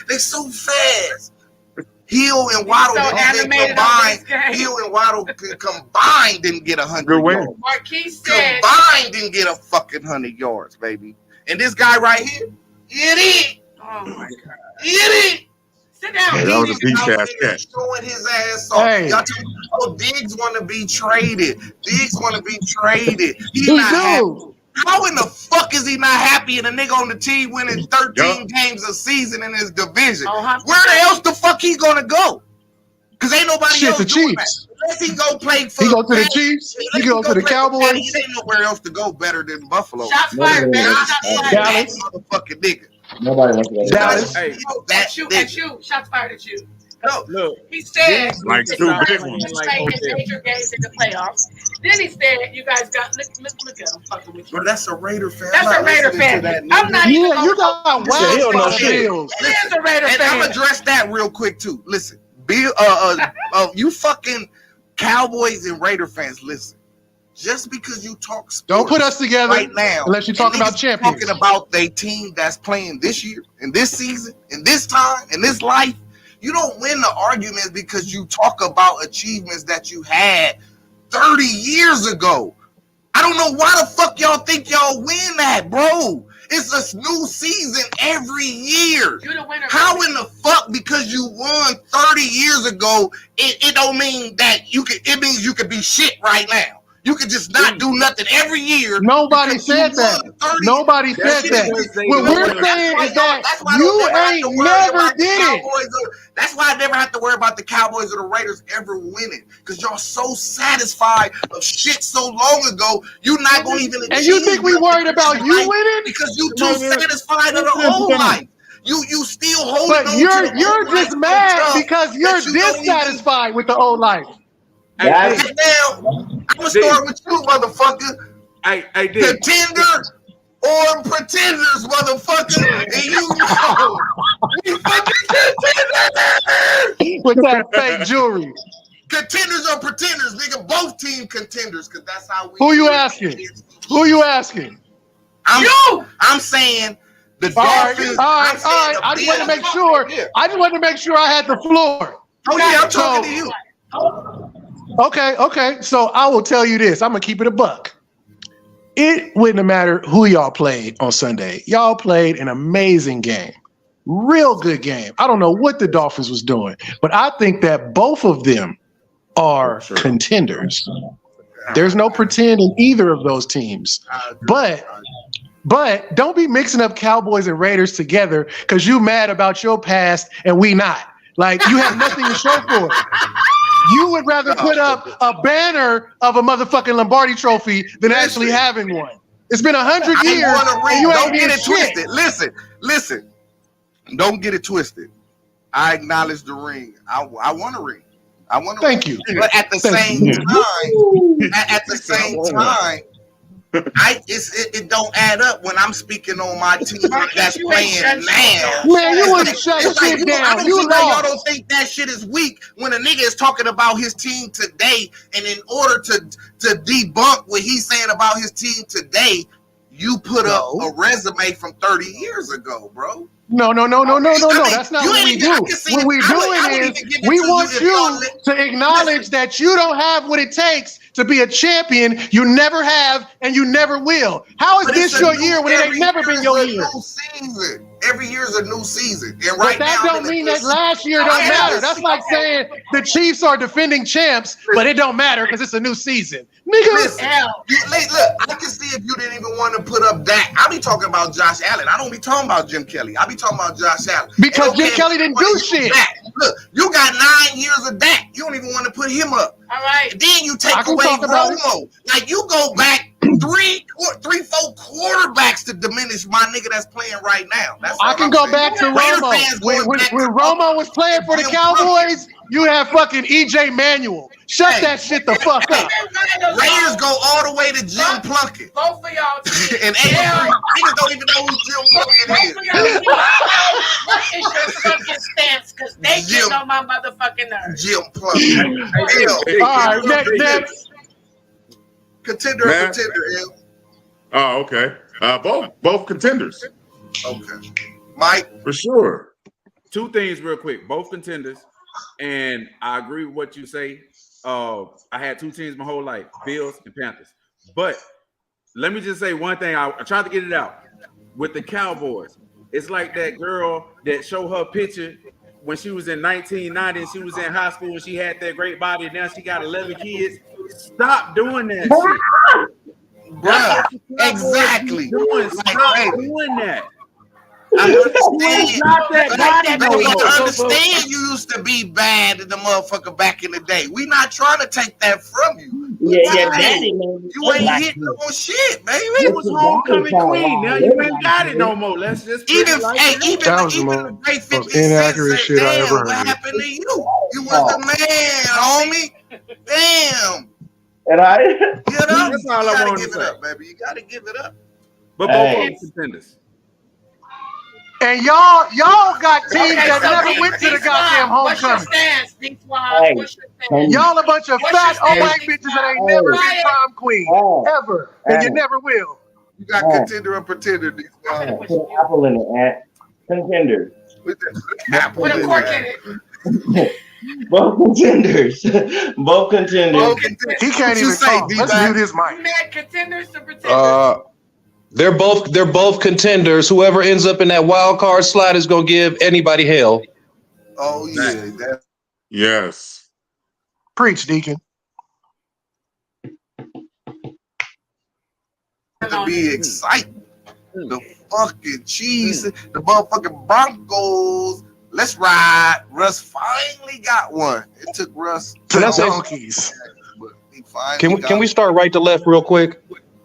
Hill and Waddle So didn't animated combine. on this game. Hill and Waddle combined didn't get 100 Good win. yards. Marquise said, Combined didn't get a fucking 100 yards, baby. And this guy right here, idiot. oh my God. Idiot. Sit down. Yeah, that was a beach Out ass there catch. showing his ass off. Hey. Y'all tell me, Diggs want to be traded. He's He not happy. do. How in the fuck is he not happy and a nigga on the team winning 13 games a season in his division? Uh-huh. Where the else the fuck he gonna go? Because ain't nobody Shit, else the doing Chiefs. that. Unless he go play for He go to the Patty. Chiefs. Unless He go to the play for Cowboys. Patty, it ain't nowhere else to go better than Buffalo. Shots fired, man. Shots fired. Dallas. Motherfucking nigga. Nobody wants to go. Dallas. Hey, That At you. nigga. Shots fired at you. No, look. He said, Like it's two not big like ones. you play in major games in the playoffs. Then he said, you guys got, look at him fucking with you. bro, that's a Raider fan. That's I'm a not Raider listening to fan. that I'm nigga. not even Yeah, you got he don't know wild shit. bills. It is a Raider And I'm fan. gonna address that real quick too. Listen, Bill, you fucking Cowboys and Raider fans, listen. Just because you talk sports Don't put us together right now, unless you talk and about niggas champions. talking about they team that's playing this year, and this season, and this time, and this life. You don't win the arguments because you talk about achievements that you had 30 years ago. I don't know why the fuck y'all think y'all win that, bro. It's a new season every year. You the winner. How in the fuck, because you won 30 years ago, it don't mean that you can, it means you could be shit right now. You could just not do nothing every year. Nobody because you said that. won 30 Nobody said that. What we're saying is that you ain't never did it. That's why I never have to worry about the Cowboys or the Raiders ever winning. Because y'all so satisfied of shit so long ago, you're not going to even And you think we worried about you winning? because you too satisfied of the old life. You still holding But on you're to the just old mad stuff because you're that you don't even- dissatisfied with the old life. Yeah. Hey, now, I'm gonna start with you, motherfucker. I did. Contender or pretenders, motherfucker. And you know, we fucking contenders. With that fake jewelry. Contenders or pretenders, nigga. Both team contenders, because that's how we. Who you asking? Who you asking? I'm saying the All right, Dolphins. all I'm right, saying all right. the I just want to Bills. make sure. Yeah. I just wanted to make sure I had the floor. Oh yeah, I'm talking to you. Okay. So I will tell you this. I'm gonna keep it a buck. It wouldn't have mattered who y'all played on Sunday. Y'all played an amazing game. Real good game. I don't know what the Dolphins was doing, but I think that both of them are contenders. There's no pretend in either of those teams. But don't be mixing up Cowboys and Raiders together because you mad about your past and we not. Like, you have nothing to show for it. You would rather put up a banner of a motherfucking Lombardi trophy than actually having one. It's been 100 years and you Don't ain't get did it shit. twisted. Listen. Don't get it twisted. I acknowledge the ring. I want a ring. I want a Thank ring. you. But at the same time, it don't add up when I'm speaking on my team that's playing now. Man, you wouldn't shut It's like, shit down. I don't You see why y'all lost. don't think that shit is weak when a nigga is talking about his team today, and in order to debunk what he's saying about his team today, you put up a resume from 30 years ago, bro. No. That's not you what ain't we even- do. I can see What it. we I wouldn't doing even is give it we to you want if y'all you to acknowledge that you don't have what it takes to be a champion. You never have and you never will. How is But this it's a your new- year when it ain't every never been your is a year? new season. Every year is a new season. And But right that now, don't mean that last year don't matter. That's like saying the Chiefs are defending champs, but it don't matter because it's a new season. Nigga, Listen, look, I can see if you didn't even want to put up Dak. I be talking about Josh Allen. I don't be talking about Jim Kelly. I be talking about Josh Allen. Because And okay, Jim Kelly didn't do shit. Dak. Look, you got 9 years of Dak. You don't even want to put him up. All right. And then you take I can away talk about it. Romo. Like, you go back 4 quarterbacks to diminish my nigga that's playing right now. That's I all can I'm go saying. back to Raider Romo. fans When going back to Romo was playing for the Cowboys, you had fucking EJ Manuel. Shut that shit the fuck up. Raiders go all the way to Jim Plunkett. Both of y'all. And niggas don't even know who Jim Plunkett Both is. of y'all. What is your fucking stance? Because they Jim. get on my motherfucking nerves. Jim Plunkett. All right, next. Contender or Man. pretender, L? Oh, okay. Both contenders Okay. Mike? for sure. Two things real quick, both contenders, and I agree with what you say. I had two teams my whole life, Bills and Panthers. But let me just say one thing. I tried to get it out with the Cowboys. It's like that girl that showed her picture when she was in 1990. She was in high school and she had that great body. Now she got 11 kids. Stop doing that shit. Bruh, exactly. Stop doing that. I understand. Not that body no We more. understand you used to be bad in the motherfucker back in the day. We not trying to take that from you. Yeah, daddy, man. You ain't hitting on shit, baby. It was homecoming queen. Now you ain't got it no more. Let's just Even That was the the great 50 most inaccurate Cent shit I said, ever damn, what heard. happened to you? You was the man, homie. Damn. And I, You know? That's all I you gotta wanted to give it say. up, baby. You gotta give it up. But Hey. both contenders. And y'all got teams Okay, that so never D- went to the D-Swab, goddamn What's your homecoming. stance, D-Swab? Hey. What's your stance? Y'all a bunch of What's fat your old stance, white bitches that ain't Hey. never been prom queen. Ever. And you never will. You got Oh. contender or pretender. These put an apple in it, Ant. Contenders. with the apple Put a in cork there. in it. Both contenders. Both contenders. Oh, contender. He can't What you even say, talk. Let's D-Bag? mute his You mic. mad contenders to pretenders? They're both contenders. Whoever ends up in that wild card slot is gonna give anybody hell. Oh yeah, that's Yes. Preach, Deacon. to be exciting. The fucking cheese, the motherfucking Broncos. Let's ride. Russ finally got one. It took Russ. To the I say- donkeys. But he finally Can we got start right to left real quick?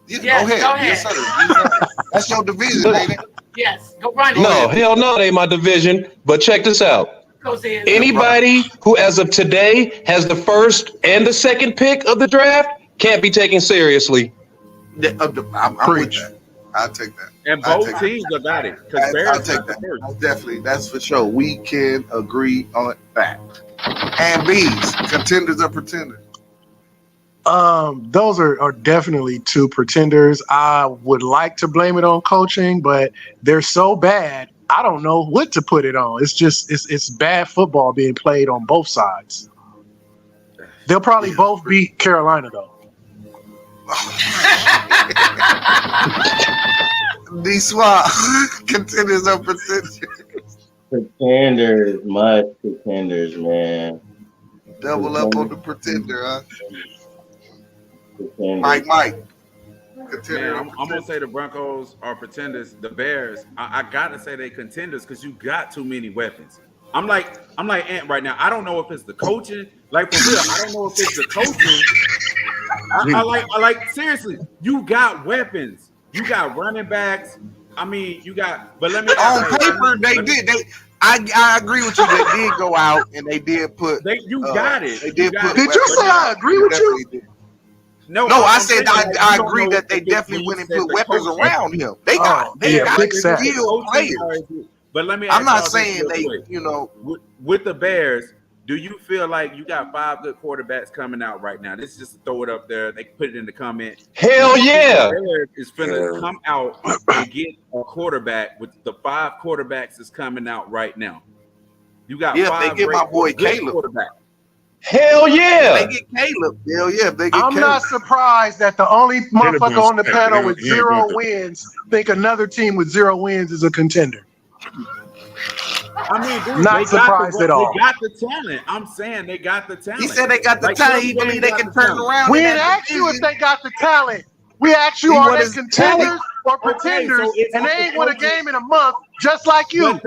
Yes, Yes, go ahead. go ahead. Yes, sir. Yes, sir. That's your division, ain't it? Yes, go run it. No, hell no, they ain't my division. But check this out. Goes in. Anybody who, as of today, has the first and the second pick of the draft can't be taken seriously. I'm with that. I'll take that. And I'll both take teams have got it. Because I'll Bears take got the that. first. That's definitely, that's for sure. We can agree on that. And B's, contenders or pretenders? Those are definitely two pretenders. I would like to blame it on coaching, but they're so bad. I don't know what to put it on. It's just it's bad football being played on both sides. They'll probably both beat Carolina though. D Swap, contenders or pretenders? Pretenders, much pretenders, man. Double up on the pretender, huh? Pretenders. Mike. Contender. Man, I'm gonna say the Broncos are pretenders. The Bears, I gotta say they contenders because you got too many weapons. I'm like Ant right now. I don't know if it's the coaching, like for real. I don't know if it's the coaching. I like seriously. You got weapons. You got running backs. I mean, you got. But let me On paper, they did. I agree with you. They did go out and they did put. You got it. They did put. Did you say I agree with you? No, I said I agree that they definitely went and put weapons around him. They got big sack. skilled players. But let me. I'm not ask y'all saying this they, real quick. you know, with the Bears. Do you feel like you got 5 good quarterbacks coming out right now? This is just to throw it up there. They can put it in the comment. Hell yeah. The Bears is finna come out and get a quarterback with the 5 quarterbacks that's coming out right now. You got 5 they get my boy Caleb. quarterbacks. Hell yeah. They get Caleb. Hell yeah, they get I'm Caleb. not surprised that the only motherfucker on the panel with Yeah, 0 yeah. wins think another team with 0 wins is a contender. I mean, dude, Not they surprised got at all. They got the talent. I'm saying they got the talent. He said they got the Like, talent. some He believe games they got can the turn talent. around. We in didn't that ask you if division. they got the talent. We asked you, See, are what they is contenders or Okay, pretenders? so it's And they not ain't the won a coaches. game in a month, just like you.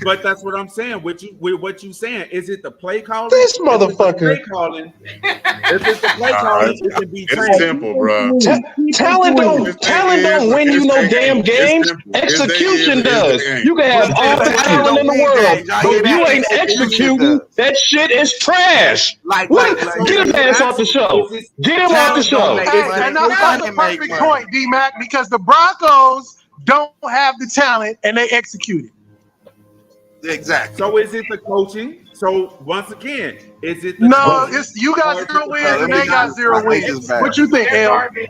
But that's what I'm saying. With what you saying, is it the play calling? This If it's the motherfucker. play calling. If it's the play calling, it can be It's changed. simple, bro. Talent don't win you no damn games. Execution does. You can have all the talent in the world, but if you ain't executing, that shit is trash. Get his ass off the show. Get him off the show. Hey, and that's a perfect point, D-Mac, because the Broncos don't have the talent and they execute it. Exactly. So is it the coaching? So once again, is it the No, coaching? it's you got Or is 0 it wins the and they got 0 wins. What you think, They're El? garbage.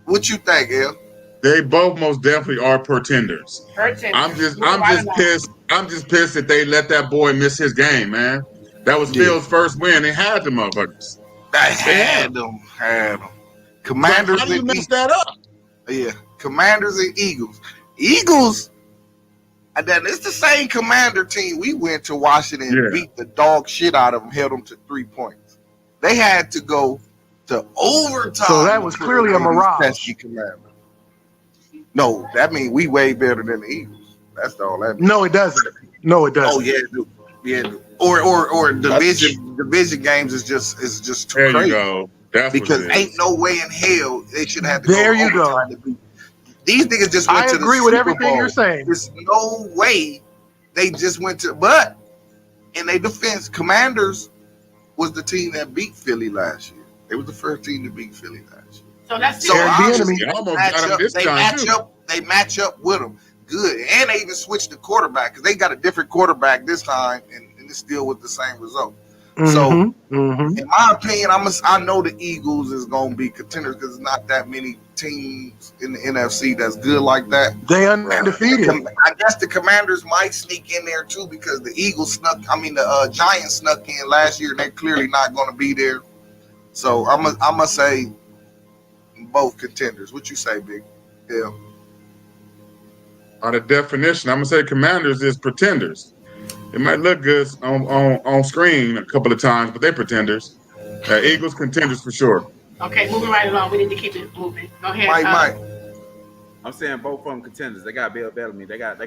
What you think, El? They both most definitely are pretenders. Pretenders. I'm just I don't know. pissed. I'm just pissed that they let that boy miss his game, man. That was Phil's first win. They had the motherfuckers. I had them. Commanders How do you and mess that up? Yeah, Commanders and Eagles. Eagles, and then it's the same Commander team we went to Washington and beat the dog shit out of them, held them to 3 points. They had to go to overtime. So that was clearly a mirage. No, that means we way better than the Eagles. That's all that means. No, it doesn't. No, it doesn't. Oh yeah, it do. Yeah, it do. Or division games is just too There crazy. you go. That's Because what it is. ain't no way in hell they should have to There go you go. overtime to beat. These niggas just went I to the agree with Super everything Bowl. you're saying. There's no way they just went to. But in their defense, Commanders was the team that beat Philly last year. They was the first team to beat Philly last year. So that's So They're the obviously enemy. They almost got him this time, too. They match up with them good, and they even switched the quarterback because they got a different quarterback this time, and it's still with the same result. So, in my opinion, I know the Eagles is gonna be contenders because there's not that many teams in the NFC that's good like that. They undefeated. I guess the Commanders might sneak in there too because the Eagles the Giants snuck in last year, and they're clearly not going to be there. So I'm gonna say both contenders. What you say, Big? Yeah. By the definition, I'm gonna say Commanders is pretenders. It might look good on screen a couple of times, but they're pretenders. Eagles contenders for sure. Okay, moving right along. We need to keep it moving. Go ahead. Mike. I'm saying both of them contenders. They got Bill Bellamy. They got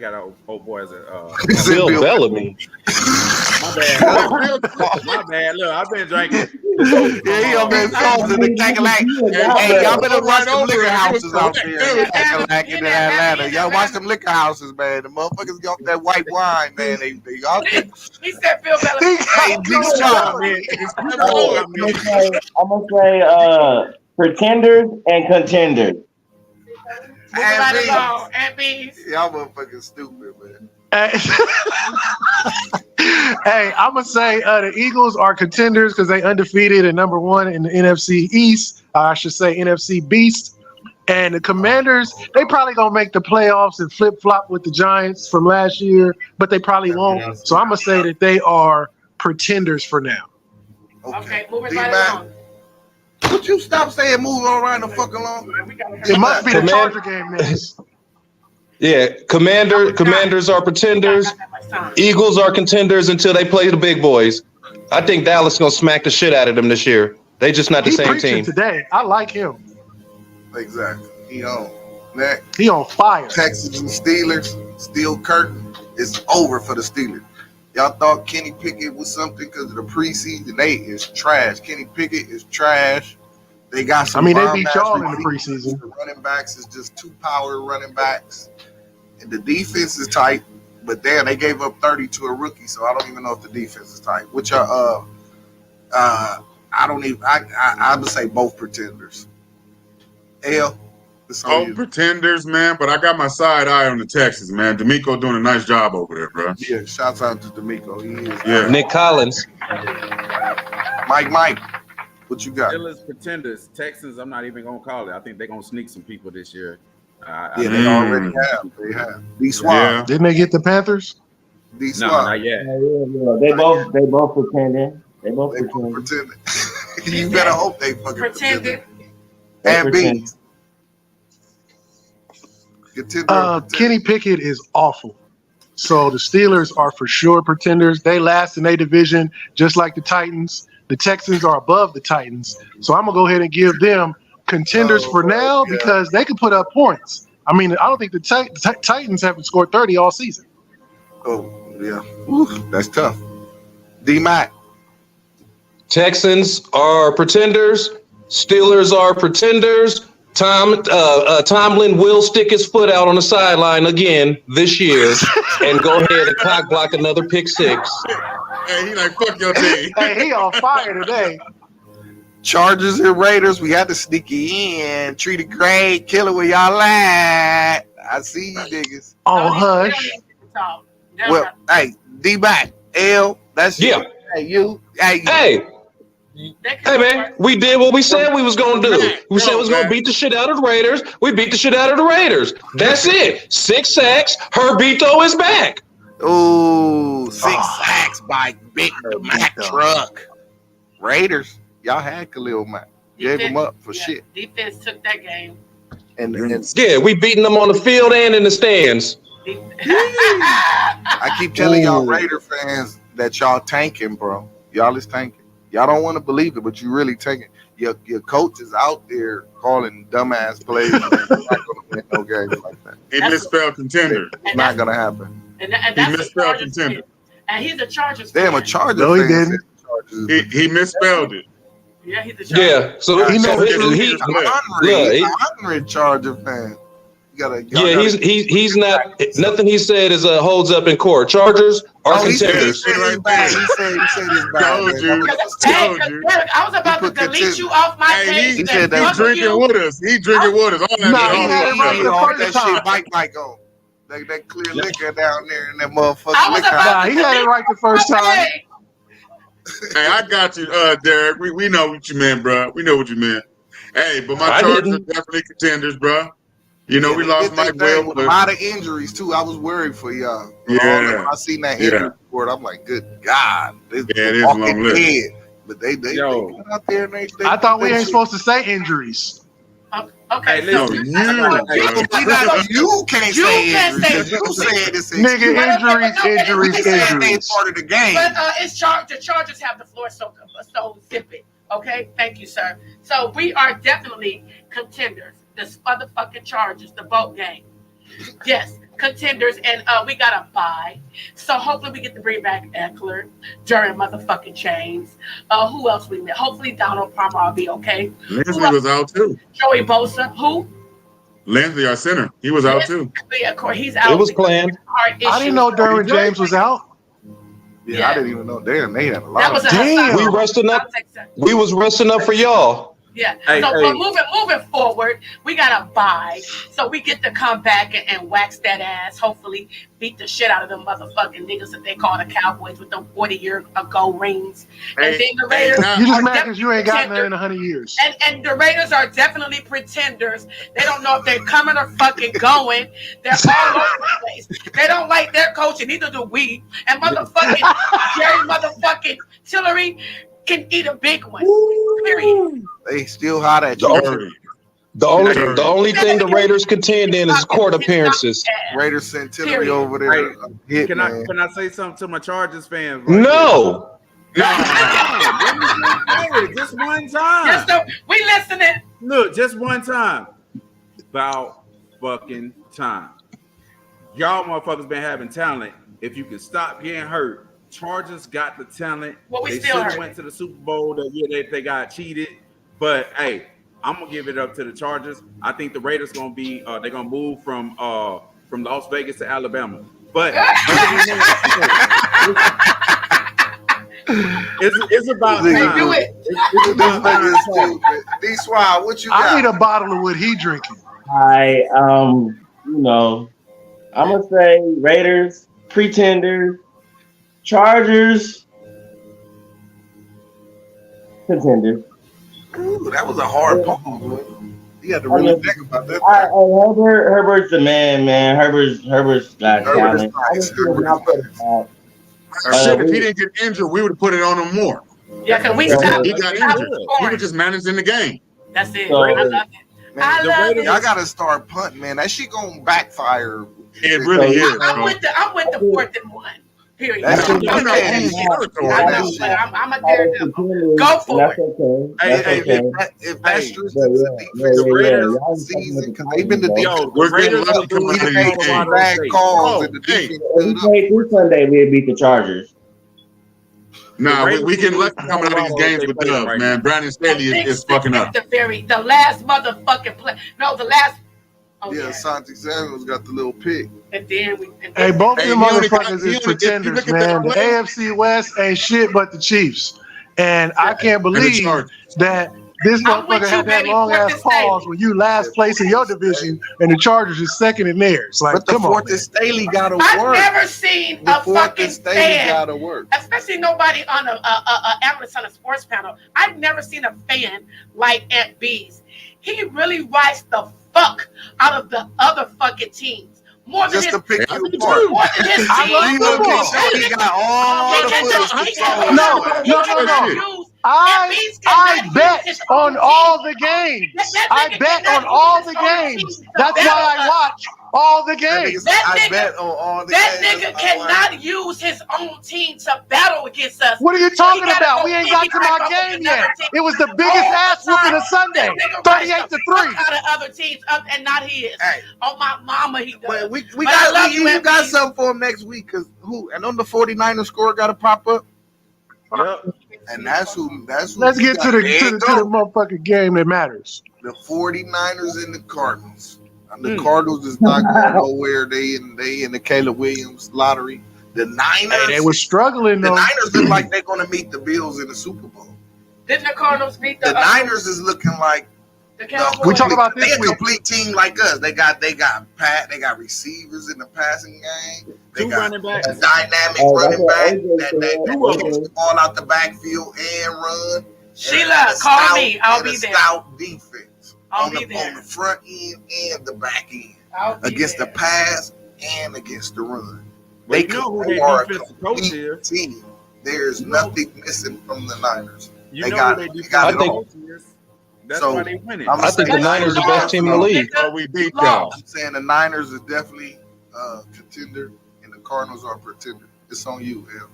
old boy as a Bill Bellamy. My bad. My bad. Look, I've been drinking. Yeah, he over there causing the cackalack. Hey, y'all better watch them liquor houses out there. Cackalack in Atlanta. Y'all watch them liquor houses, man. The motherfuckers got that white wine, man. They all get. He said Phil Bellamy. Hey, G Strong, man. I'm gonna say pretenders and contenders. And bees. Y'all motherfucking stupid, man. Hey, I'm gonna say the Eagles are contenders because they undefeated and number one in the NFC East. I should say NFC Beast. And the Commanders, they probably gonna make the playoffs and flip flop with the Giants from last year, but they probably won't. So I'm gonna say that they are pretenders for now. Okay, moving right along. Would you stop saying moving around the fucking along? It must be the Charger game next. Yeah, Commanders are pretenders. Eagles are contenders until they play the big boys. I think Dallas is gonna smack the shit out of them this year. They just not the He same preaching team. today. I like him. Exactly. He on. Next, He on fire. Texans and Steelers. Steel curtain. It's over for the Steelers. Y'all thought Kenny Pickett was something because of the preseason. They is trash. Kenny Pickett is trash. They got some. I mean, they bomb beat ass y'all in the receivers. preseason. The running backs is just two power running backs. And the defense is tight, but damn, they gave up 30 to a rookie, so I don't even know if the defense is tight. Which are I don't even I would say both pretenders. L, it's on Oh, you. pretenders, man. But I got my side eye on the Texans, man. D'Amico doing a nice job over there, bro. Yeah, shouts out to D'Amico. He is. Yeah. Nick Collins. Mike, what you got? Steelers pretenders. Texans, I'm not even gonna call it. I think they're gonna sneak some people this year. Yeah, they already have. They have. D Swab. Yeah. Didn't they get the Panthers? D No, Swab. not yet. They both pretending. They both They both pretending. pretending. You better hope they fucking Pretending. And pretend. bees. Contender. Kenny Pickett is awful. So the Steelers are for sure pretenders. They last in their division, just like the Titans. The Texans are above the Titans. So I'm gonna go ahead and give them contenders for now because they can put up points. I mean, I don't think the Titans haven't scored 30 all season. Oh, yeah. Ooh, that's tough. D-Mac. Texans are pretenders. Steelers are pretenders. Tomlin will stick his foot out on the sideline again this year and go ahead and cock block another pick six. Hey, he like, fuck your team. Hey, he on fire today. Chargers and Raiders, we had to sneak you in. Treat it great. Kill it where y'all at. I see you niggas. Oh, hush. Well, hey, D-Mac. L, that's you. Yeah. Hey, you. Hey, Hey, man, we did what we said we was going to do. We said we was going to beat the shit out of the Raiders. We beat the shit out of the Raiders. That's it. 6 sacks. Herbito is back. Ooh, 6 sacks by Big Mac truck. Raiders, y'all had Khalil Mack. Gave him up for shit. Defense took that game. And Yeah, we beating them on the field and in the stands. I keep telling y'all Raider fans that y'all tanking, bro. Y'all is tanking. Y'all don't want to believe it, but you really tanking. Your coach is out there calling dumbass plays. You're not going to win no games like that. He misspelled contender. It's not going to happen. And He that's misspelled contender. And he's a Chargers Damn, a fan. Chargers No, he fan didn't. said Chargers. He misspelled it. Yeah, he's a Chargers. Yeah, so He knows he, He's an honorary Charger fan. he's not. Nothing he said is holds up in court. Chargers are He said contenders. he's bad. He said he's bad. Told you. Hey, Told you. Derek, I was about to delete you off my Hey, page. he said that He's drinking with us. He drinking with us. All that Nah, shit, he all had that it right shit. the All first that time. shit Mike on. That clear liquor down there in that motherfucking I was liquor. about Nah, he had it right the first time. Hey, Hey, I got you, Derek. We know what you meant, bro. We know what you meant. Hey, but my I Chargers are didn't. definitely contenders, bro. You know, we lost Mike Well. with a lot of injuries too. I was worried for y'all. Yeah. When I seen that injury report, I'm like, good God. This Yeah, it is walking long lived. dead. But they Yo. got out there and they I thought we ain't supposed to say injuries. okay, Hey, so listen. You can't You say can't say injuries. You said it's Nigga, injuries. It's part of the game. but it's the Chargers have the floor, so zip it. Okay, thank you, sir. So we are definitely contenders. The motherfucking Chargers, the boat game. Yes, contenders, and we got a bye. So hopefully we get to bring back Eckler during motherfucking chains. Who else we met? Hopefully Donald Palmer will be okay. Lindsey was out too. Joey Bosa. Who? Lindsey, our center, he was out too. Yeah, of course, he's out. It was planned. I didn't know Derwin James was out. Yeah, I didn't even know. Damn, they had a lot. That was of a Damn. We resting up. We was resting up for y'all. Yeah. Hey, So hey. but moving forward, we got a bye. So we get to come back and wax that ass. Hopefully beat the shit out of them motherfucking niggas that they call the Cowboys with them 40-year-ago rings. And then the Raiders You just are mad because you ain't got definitely none in 100 years. and the Raiders are definitely pretenders. They don't know if they're coming or fucking going. They're all over the place. They don't like their coach, and neither do we. And motherfucking Jerry motherfucking Tillery can eat a big one. Period. They still hot at The you. only, the only thing the Raiders contend in is court appearances. Raiders sent Tillery Period. over there. Hit, Can man. I say something to my Chargers fans? No. Just one time. Just so we listening. Look, just one time. About fucking time. Y'all motherfuckers been having talent. If you can stop getting hurt, Chargers got the talent. Well, we they still should have hurt. went to the Super Bowl that year they got cheated. But hey, I'm gonna give it up to the Chargers. I think the Raiders gonna be they're gonna move from Las Vegas to Alabama. But it's about They time. do it. It's about time. D-Swab, what you I got? need a bottle of what he drinking. You know, I'm gonna say Raiders, Pretenders, Chargers, Contenders. Ooh, that was a hard pause. You had to really think about that. Herbert's the man. Herbert's got Herbert is talent. I nice. just feel not put it back. Shit, if he didn't get injured, we would have put it on him more. Yeah, can we Yeah, stop? He got stop injured. He scoring? was just managing the game. That's it. So- I love it. I love it. Y'all gotta start punting, man. That shit gonna backfire. It really is. I'm bro. with the 4th and 1. Period. That's I what know, I'm saying. but I'm a daredevil. Go for That's it. okay. Hey, That's hey, okay. If that's true, Yeah, since yeah, the defense yeah, Raiders Y'all season, talking because they've been the about Yo, defense. the We're getting Raiders lucky are coming doing out of We these made games. some bad calls, Oh, and the hey. defense If we stood up. played this Sunday, we'd beat the Chargers. Nah, The we getting lucky Raiders coming out of these are games they with playing dubs, right man. now. Brandon Staley is fucking up. The last motherfucking play. No, the last. Oh, Yeah, yeah. Santi Samuels got the little pick. And then we. And Hey, then, both Hey, of them he only got- motherfuckers he is only- if you pretenders, look at man. that The play- AFC West ain't shit but the Chiefs. And I can't And the believe Chargers. that this I'm with motherfucker you, had that baby. long ass Fourth and pause Staley. when you last place in your division and the Chargers is second in theirs. Like, But the come on. fourth and Staley gotta I've work. never seen The a fourth fucking and Staley fan, gotta work. especially nobody on a analyst on a sports panel. I've never seen a fan like Aunt Bees. He really writes the fuck out of the other fucking teams. More than Just his, to pick Yeah, you I think apart. more than his I love team. football. He got all the footage. No. I bet on all the games. I bet on all the games. That's why I watch all the games. I bet on all the That games. nigga cannot use his own team to battle against us. What are you talking gotta about? go We ain't got to my piggyback off of game another yet. team. It was the biggest All the ass whooping time. of Sunday, That nigga writes 38 to the 3. fuck out of other teams, and not his. Hey. Oh my mama, he does. But we But I love got you, you got MB. something for him next week because who? And on the 49ers score got to pop up. Yep. And that's who. Let's Let's get to the motherfucking game that matters. the 49ers and the Cardinals. And the Cardinals is not going nowhere. They in the Caleb Williams lottery. The Niners. Hey, they were struggling the though. Niners look like they're going to meet the Bills in the Super Bowl. Didn't the Cardinals beat The Niners is looking like the Cowboys? We talk about this they a week. complete team like us. They got receivers in the passing game. They Two got running backs. a dynamic Oh, that's running what back AJ that said. gets the ball out the backfield and run. Sheila, And a call stout- me. I'll and be a there. stout defense I'll on be the there. front end and the back end I'll be against there. the pass and against the run. But you know who their are a defensive coach complete is. team. There's nothing missing from the Niners. You They know got who it. their They got defensive it all. coach is. That's So, why they winning. I'm I think the Niners are the best team in the league. Oh, we beat y'all. I'm saying the Niners is definitely a contender and the Cardinals are a pretender. It's on you, L.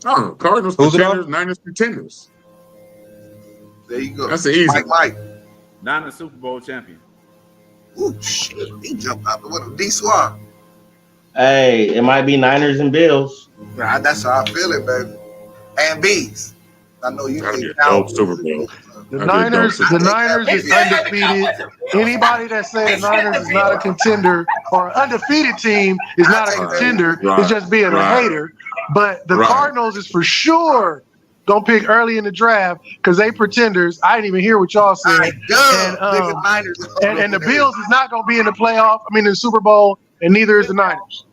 Oh, Cardinals Who's it pretenders, Niners pretenders. There you go. That's the easy. Mike. Not a Super Bowl champion. Ooh, shit. He jumped out the window. D-Swab. Hey, it might be Niners and Bills. Nah, that's how I feel it, baby. And Bees. I know you That'd be think a dope Cowboys. Super Bowl. The That'd be a dope Niners, Super the Bowl. Niners is undefeated. Anybody that say the Niners is not a contender or an undefeated team is not a contender is just being a hater. But the Cardinals is for sure gonna pick early in the draft because they pretenders. I didn't even hear what y'all said. And the Bills is not gonna be in the playoff. I mean, in the Super Bowl, and neither is the Niners.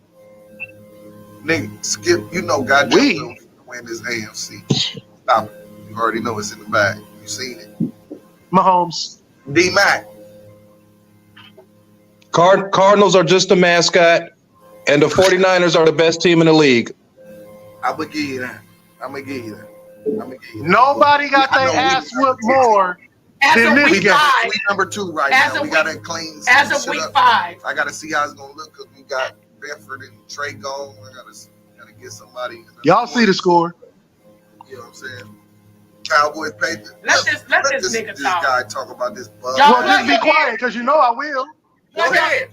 Nigga, Skip, you know God will win this AFC. Stop it. You already know it's in the bag. You seen it. Mahomes. D-Mac. Cardinals are just a mascot, and the 49ers are the best team in the league. I'm gonna give you that. Nobody got their ass whooped more than this we game. number 2 right now. We got to clean as of week 5. I got to see how it's gonna look because we got Benford and Trey gone. I gotta get somebody. Y'all see the score. You know what I'm saying? Cowboys Patriots. Let this nigga this talk. guy talk about this bug. Well, just be quiet because you know I will. Go ahead.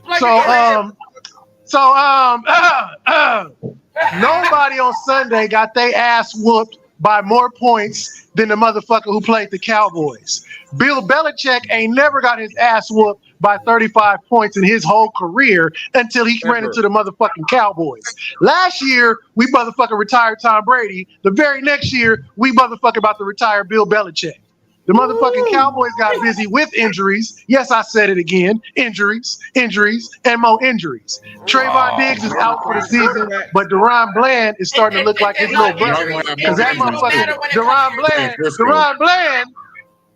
Nobody on Sunday got their ass whooped by more points than the motherfucker who played the Cowboys. Bill Belichick ain't never got his ass whooped by 35 points in his whole career until he ran into the motherfucking Cowboys. Last year, we motherfucking retired Tom Brady. The very next year, we motherfucking about to retire Bill Belichick. The motherfucking Cowboys got busy with injuries. Yes, I said it again. Injuries, and more injuries. Trayvon Diggs is out for the season, but Deron Bland is starting to look like his little brother. Because that motherfucker,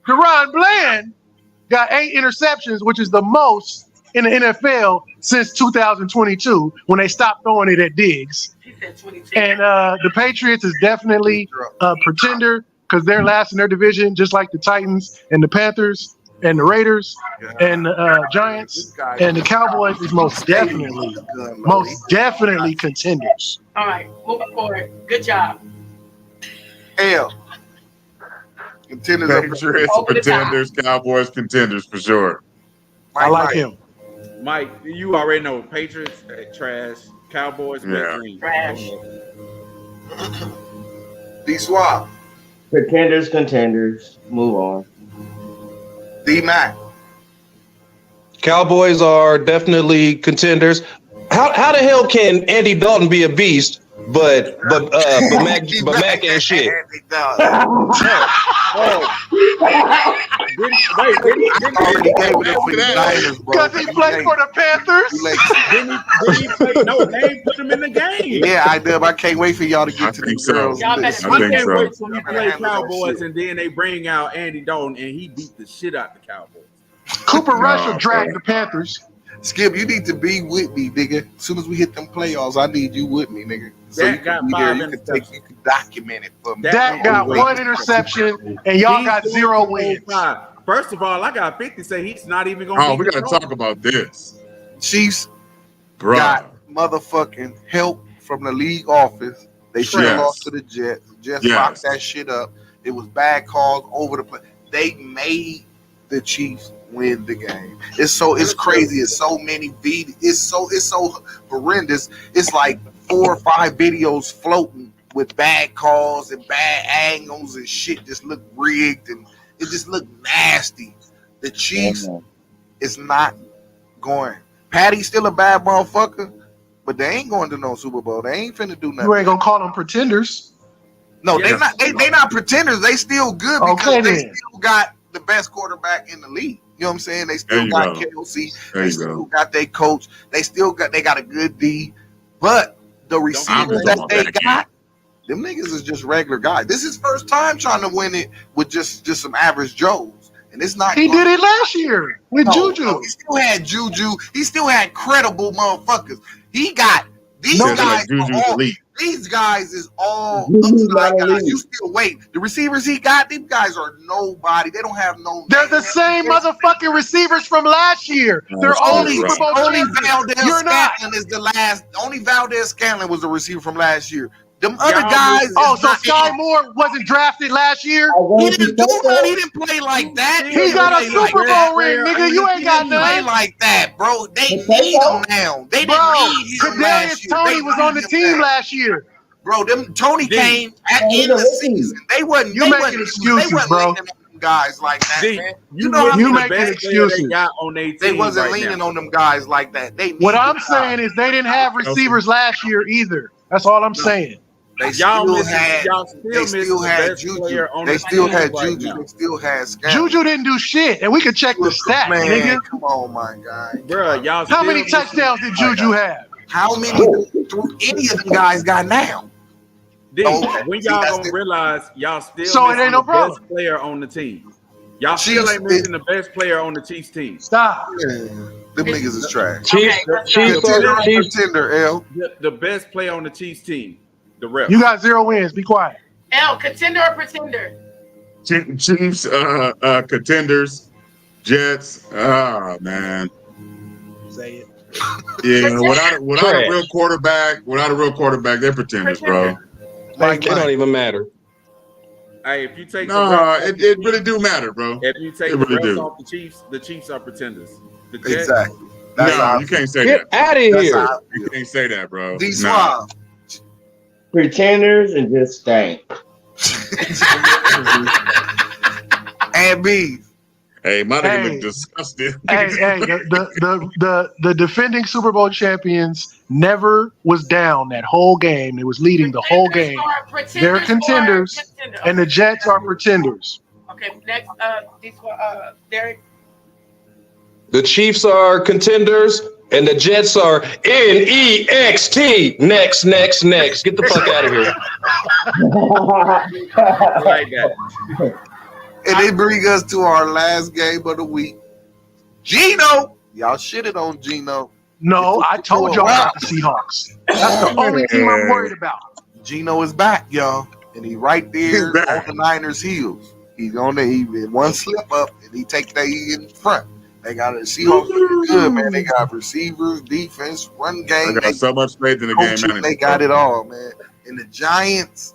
Deron Bland got 8 interceptions, which is the most in the NFL since 2022 when they stopped throwing it at Diggs. And the Patriots is definitely a pretender because they're last in their division, just like the Titans and the Panthers and the Raiders and the Giants. And the Cowboys is most definitely contenders. All right, moving forward. Good job. Hell. Patriots, pretenders, Cowboys, contenders for sure. I like him. Mike, you already know Patriots, trash. Cowboys, Trash. D-Swab. Pretenders, contenders. Move on. D-Mac. Cowboys are definitely contenders. How the hell can Andy Dalton be a beast, but Mac ain't shit? Because he played for the Panthers. No, they ain't put him in the game. Yeah, I can't wait for y'all to get to these girls. I can't wait till we play Cowboys and then they bring out Andy Dalton and he beat the shit out the Cowboys. Cooper Rush will drag the Panthers. Skip, you need to be with me, nigga. As soon as we hit them playoffs, I need you with me, nigga. So Dak you can got be 5 there. You interceptions. can document it for me. Dak got 1 interception, and y'all got 0 wins. First of all, I got 50 say he's not even going to Oh, we got to talk about this. Chiefs Bruh. got motherfucking help from the league office. They should have lost to the Jets. Jets locked that shit up. It was bad calls over the place. They made the Chiefs win the game. It's crazy. It's so many videos. It's so horrendous. It's like 4 or 5 videos floating with bad calls and bad angles and shit just look rigged and it just look nasty. The Chiefs is not going. Patty's still a bad motherfucker, but they ain't going to no Super Bowl. They ain't finna do nothing. You ain't gonna call them pretenders. No, they're not. They not pretenders. They still good because they still got the best quarterback in the league. You know what I'm saying? They still got Kelsey. They still got their coach. They got a good D. But the receivers that they got, them niggas is just regular guys. This is first time trying to win it with just some average Joes. And it's not. He did it last year with Juju. No, he still had Juju. He still had credible motherfuckers. He got these guys. These guys is all upside guys. You still wait. The receivers he got, these guys are nobody. They don't have no. They're the same motherfucking receivers from last year. They're only Super Bowl champions. Valdez Scantlin is the last. Only Valdez Scantlin was the receiver from last year. Them other guys. Oh, so Sky Moore wasn't drafted last year? He didn't do nothing. He didn't play like that. He got a Super Bowl ring, nigga. You ain't got play none. like that, bro. They need him now. They didn't Bro, need him last Kadarius year. Toney They was on the need him team now. last year. Bro, Tony came at the end of the season. They wasn't. You they making wasn't, excuses, they wasn't bro. leaning on them guys like that, D, man. you know how you many making best players excuses. they got on their team They wasn't right leaning now. on them guys like that. They What need I'm them saying guys. is they didn't have receivers last year either. That's all I'm saying. They Y'all still missing- had. y'all still They missing still the had best Juju. player on They the still team had right Juju. now. They still had Scam. Juju didn't do shit, and we could check the stats, Man, nigga. come on, my guy. Bruh, y'all How still many missing- touchdowns did Juju have? How many do any of them guys got now? D, Okay. when See, y'all that's gonna the- realize y'all still So it missing ain't no the problem. best player on the team. Y'all still Chiefs ain't missing the best player on the Chiefs team. Stop. Them niggas is trash. Okay, let's go. Contender, L. The best player on the Chiefs team, the ref. You got 0 wins. Be quiet. L, contender or pretender? Chiefs, contenders, Jets. Ah, man. Say it. Yeah, without a real quarterback, they're pretenders, bro. It don't even matter. Hey, if you take No, the refs, it really do matter, bro. if you take it the really refs do. off the Chiefs are pretenders. The Jets, Exactly. That's No, how you can't say Get that. out of That's here. how I You feel. can't say that, bro. D Nah. Suave. Pretenders and just stink. And B. Hey, my nigga Hey. look disgusted. Hey, the defending Super Bowl champions never was down that whole game. It was leading the whole game. They're contenders, and the Jets are pretenders. Okay, next, Derek. The Chiefs are contenders, and the Jets are NEXT. Next. Get the fuck out of here. like that. And they bring us to our last game of the week. Gino. Y'all shitted on Gino. No, I told y'all about the Seahawks. That's the only team I'm worried about. Gino is back, y'all. And he right there He's back. on the Niners' heels. He's on there. He one slip up and he take they in front. They got a Seahawks looking good, man. They got receivers, defense, run I game. got They, so much faith in the game coaching, manager. they got it all, man. And the Giants,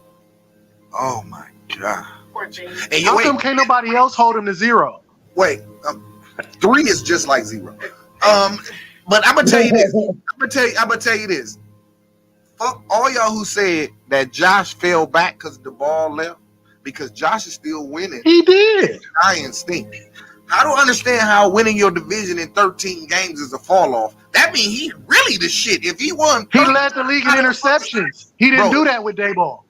oh my God. Poor Jane. And How wait, come can't nobody else hold him to 0? wait. 3 is just like 0. But I'm gonna tell you this. I'm gonna tell you this. Fuck all y'all who said that Josh fell back because the ball left. Because Josh is still winning. He did. Giants stink. I don't understand how winning your division in 13 games is a fall off. That means he really the shit. If he won, He led the league in interceptions. He didn't do that with Dayball.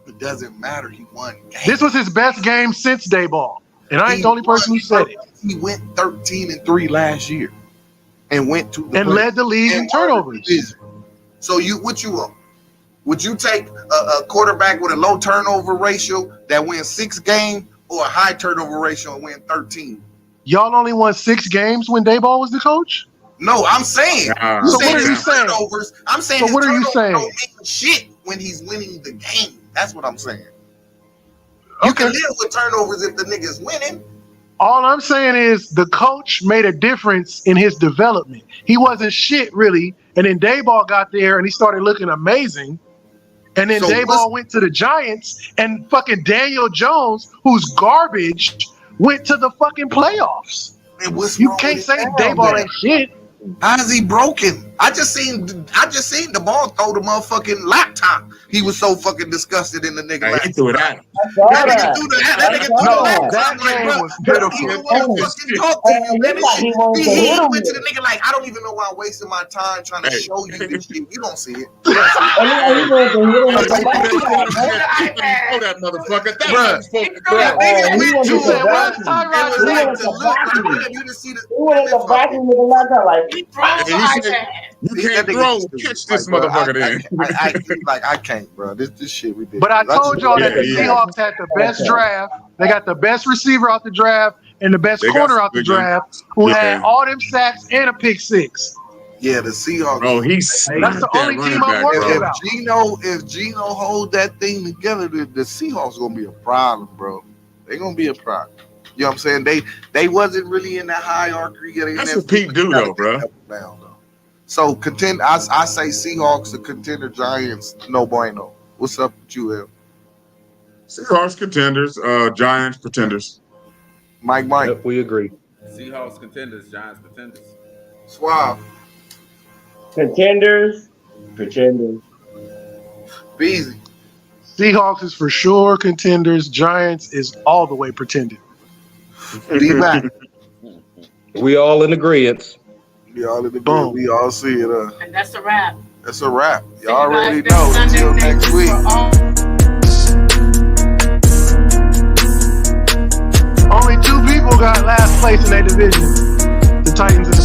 it doesn't matter. He won games. This was his best game since Dayball. And I ain't the only person who said it. He went 13-3 last year, and went to the And led the league in and won the turnovers. division. So what you want? Would you take a quarterback with a low turnover ratio that wins 6 games, or a high turnover ratio and win 13? Y'all only won 6 games when Dayball was the coach? No, I'm saying. Nah. You So saying what are you his saying? turnovers. I'm saying. So his what are you turnovers saying? Don't mean shit when he's winning the game. That's what I'm saying. You Okay. can live with turnovers if the nigga's winning. All I'm saying is the coach made a difference in his development. He wasn't shit really, and then Dayball got there and he started looking amazing. And then So Dayball went to the Giants, and fucking Daniel Jones, who's garbage, went to the fucking playoffs. And what's You wrong can't with say it now, Dayball man? ain't shit. How is he broken? I just seen the ball throw the motherfucking laptop. He was so fucking disgusted in the nigga. Hey, he last threw it at him. That nigga threw the laptop. That Like, game bro, was he pitiful. didn't want to fucking talk to you. That nigga- He went to the nigga like, I don't even know why I'm wasting my time trying to Hey. show you this shit. You don't see it. Throw that motherfucker. That Bruh. was supposed to He That threw nigga he went went to to You said the what? it Tyrod was like Taylor? to look like, you just see the. He throws the He said- iPad. You That can't nigga throw. stupid. Catch this Like, bro, motherfucker then. I can't, bro. This shit ridiculous. But I told y'all that the Yeah, yeah. Seahawks had the best draft. They got the best receiver out the draft and the best They got corner some out the good young- draft, who had Yeah. all them sacks and a pick 6. Yeah, the Seahawks. Bro, he's That's the only team I'm worried bro. about. If Gino hold that thing together, the Seahawks gonna be a problem, bro. They gonna be a problem. You know what I'm saying? They wasn't really in the hierarchy of the That's NFL. what Pete do, though, bro. Down, though. So I say Seahawks, the contender, Giants, no bueno. What's up with you, El? Seahawks contenders, Giants pretenders. Mike. Yep, we agree. Seahawks contenders, Giants pretenders. Suave. Contenders, pretenders. Beezy. Seahawks is for sure contenders. Giants is all the way pretending. D-Mac. We all in agreement. We all in the Boom. We all see it. And that's a wrap. That's a wrap. See You already guys know. next Until Sunday. next Thank you week. for all- Only two people got last place in their division. The Titans and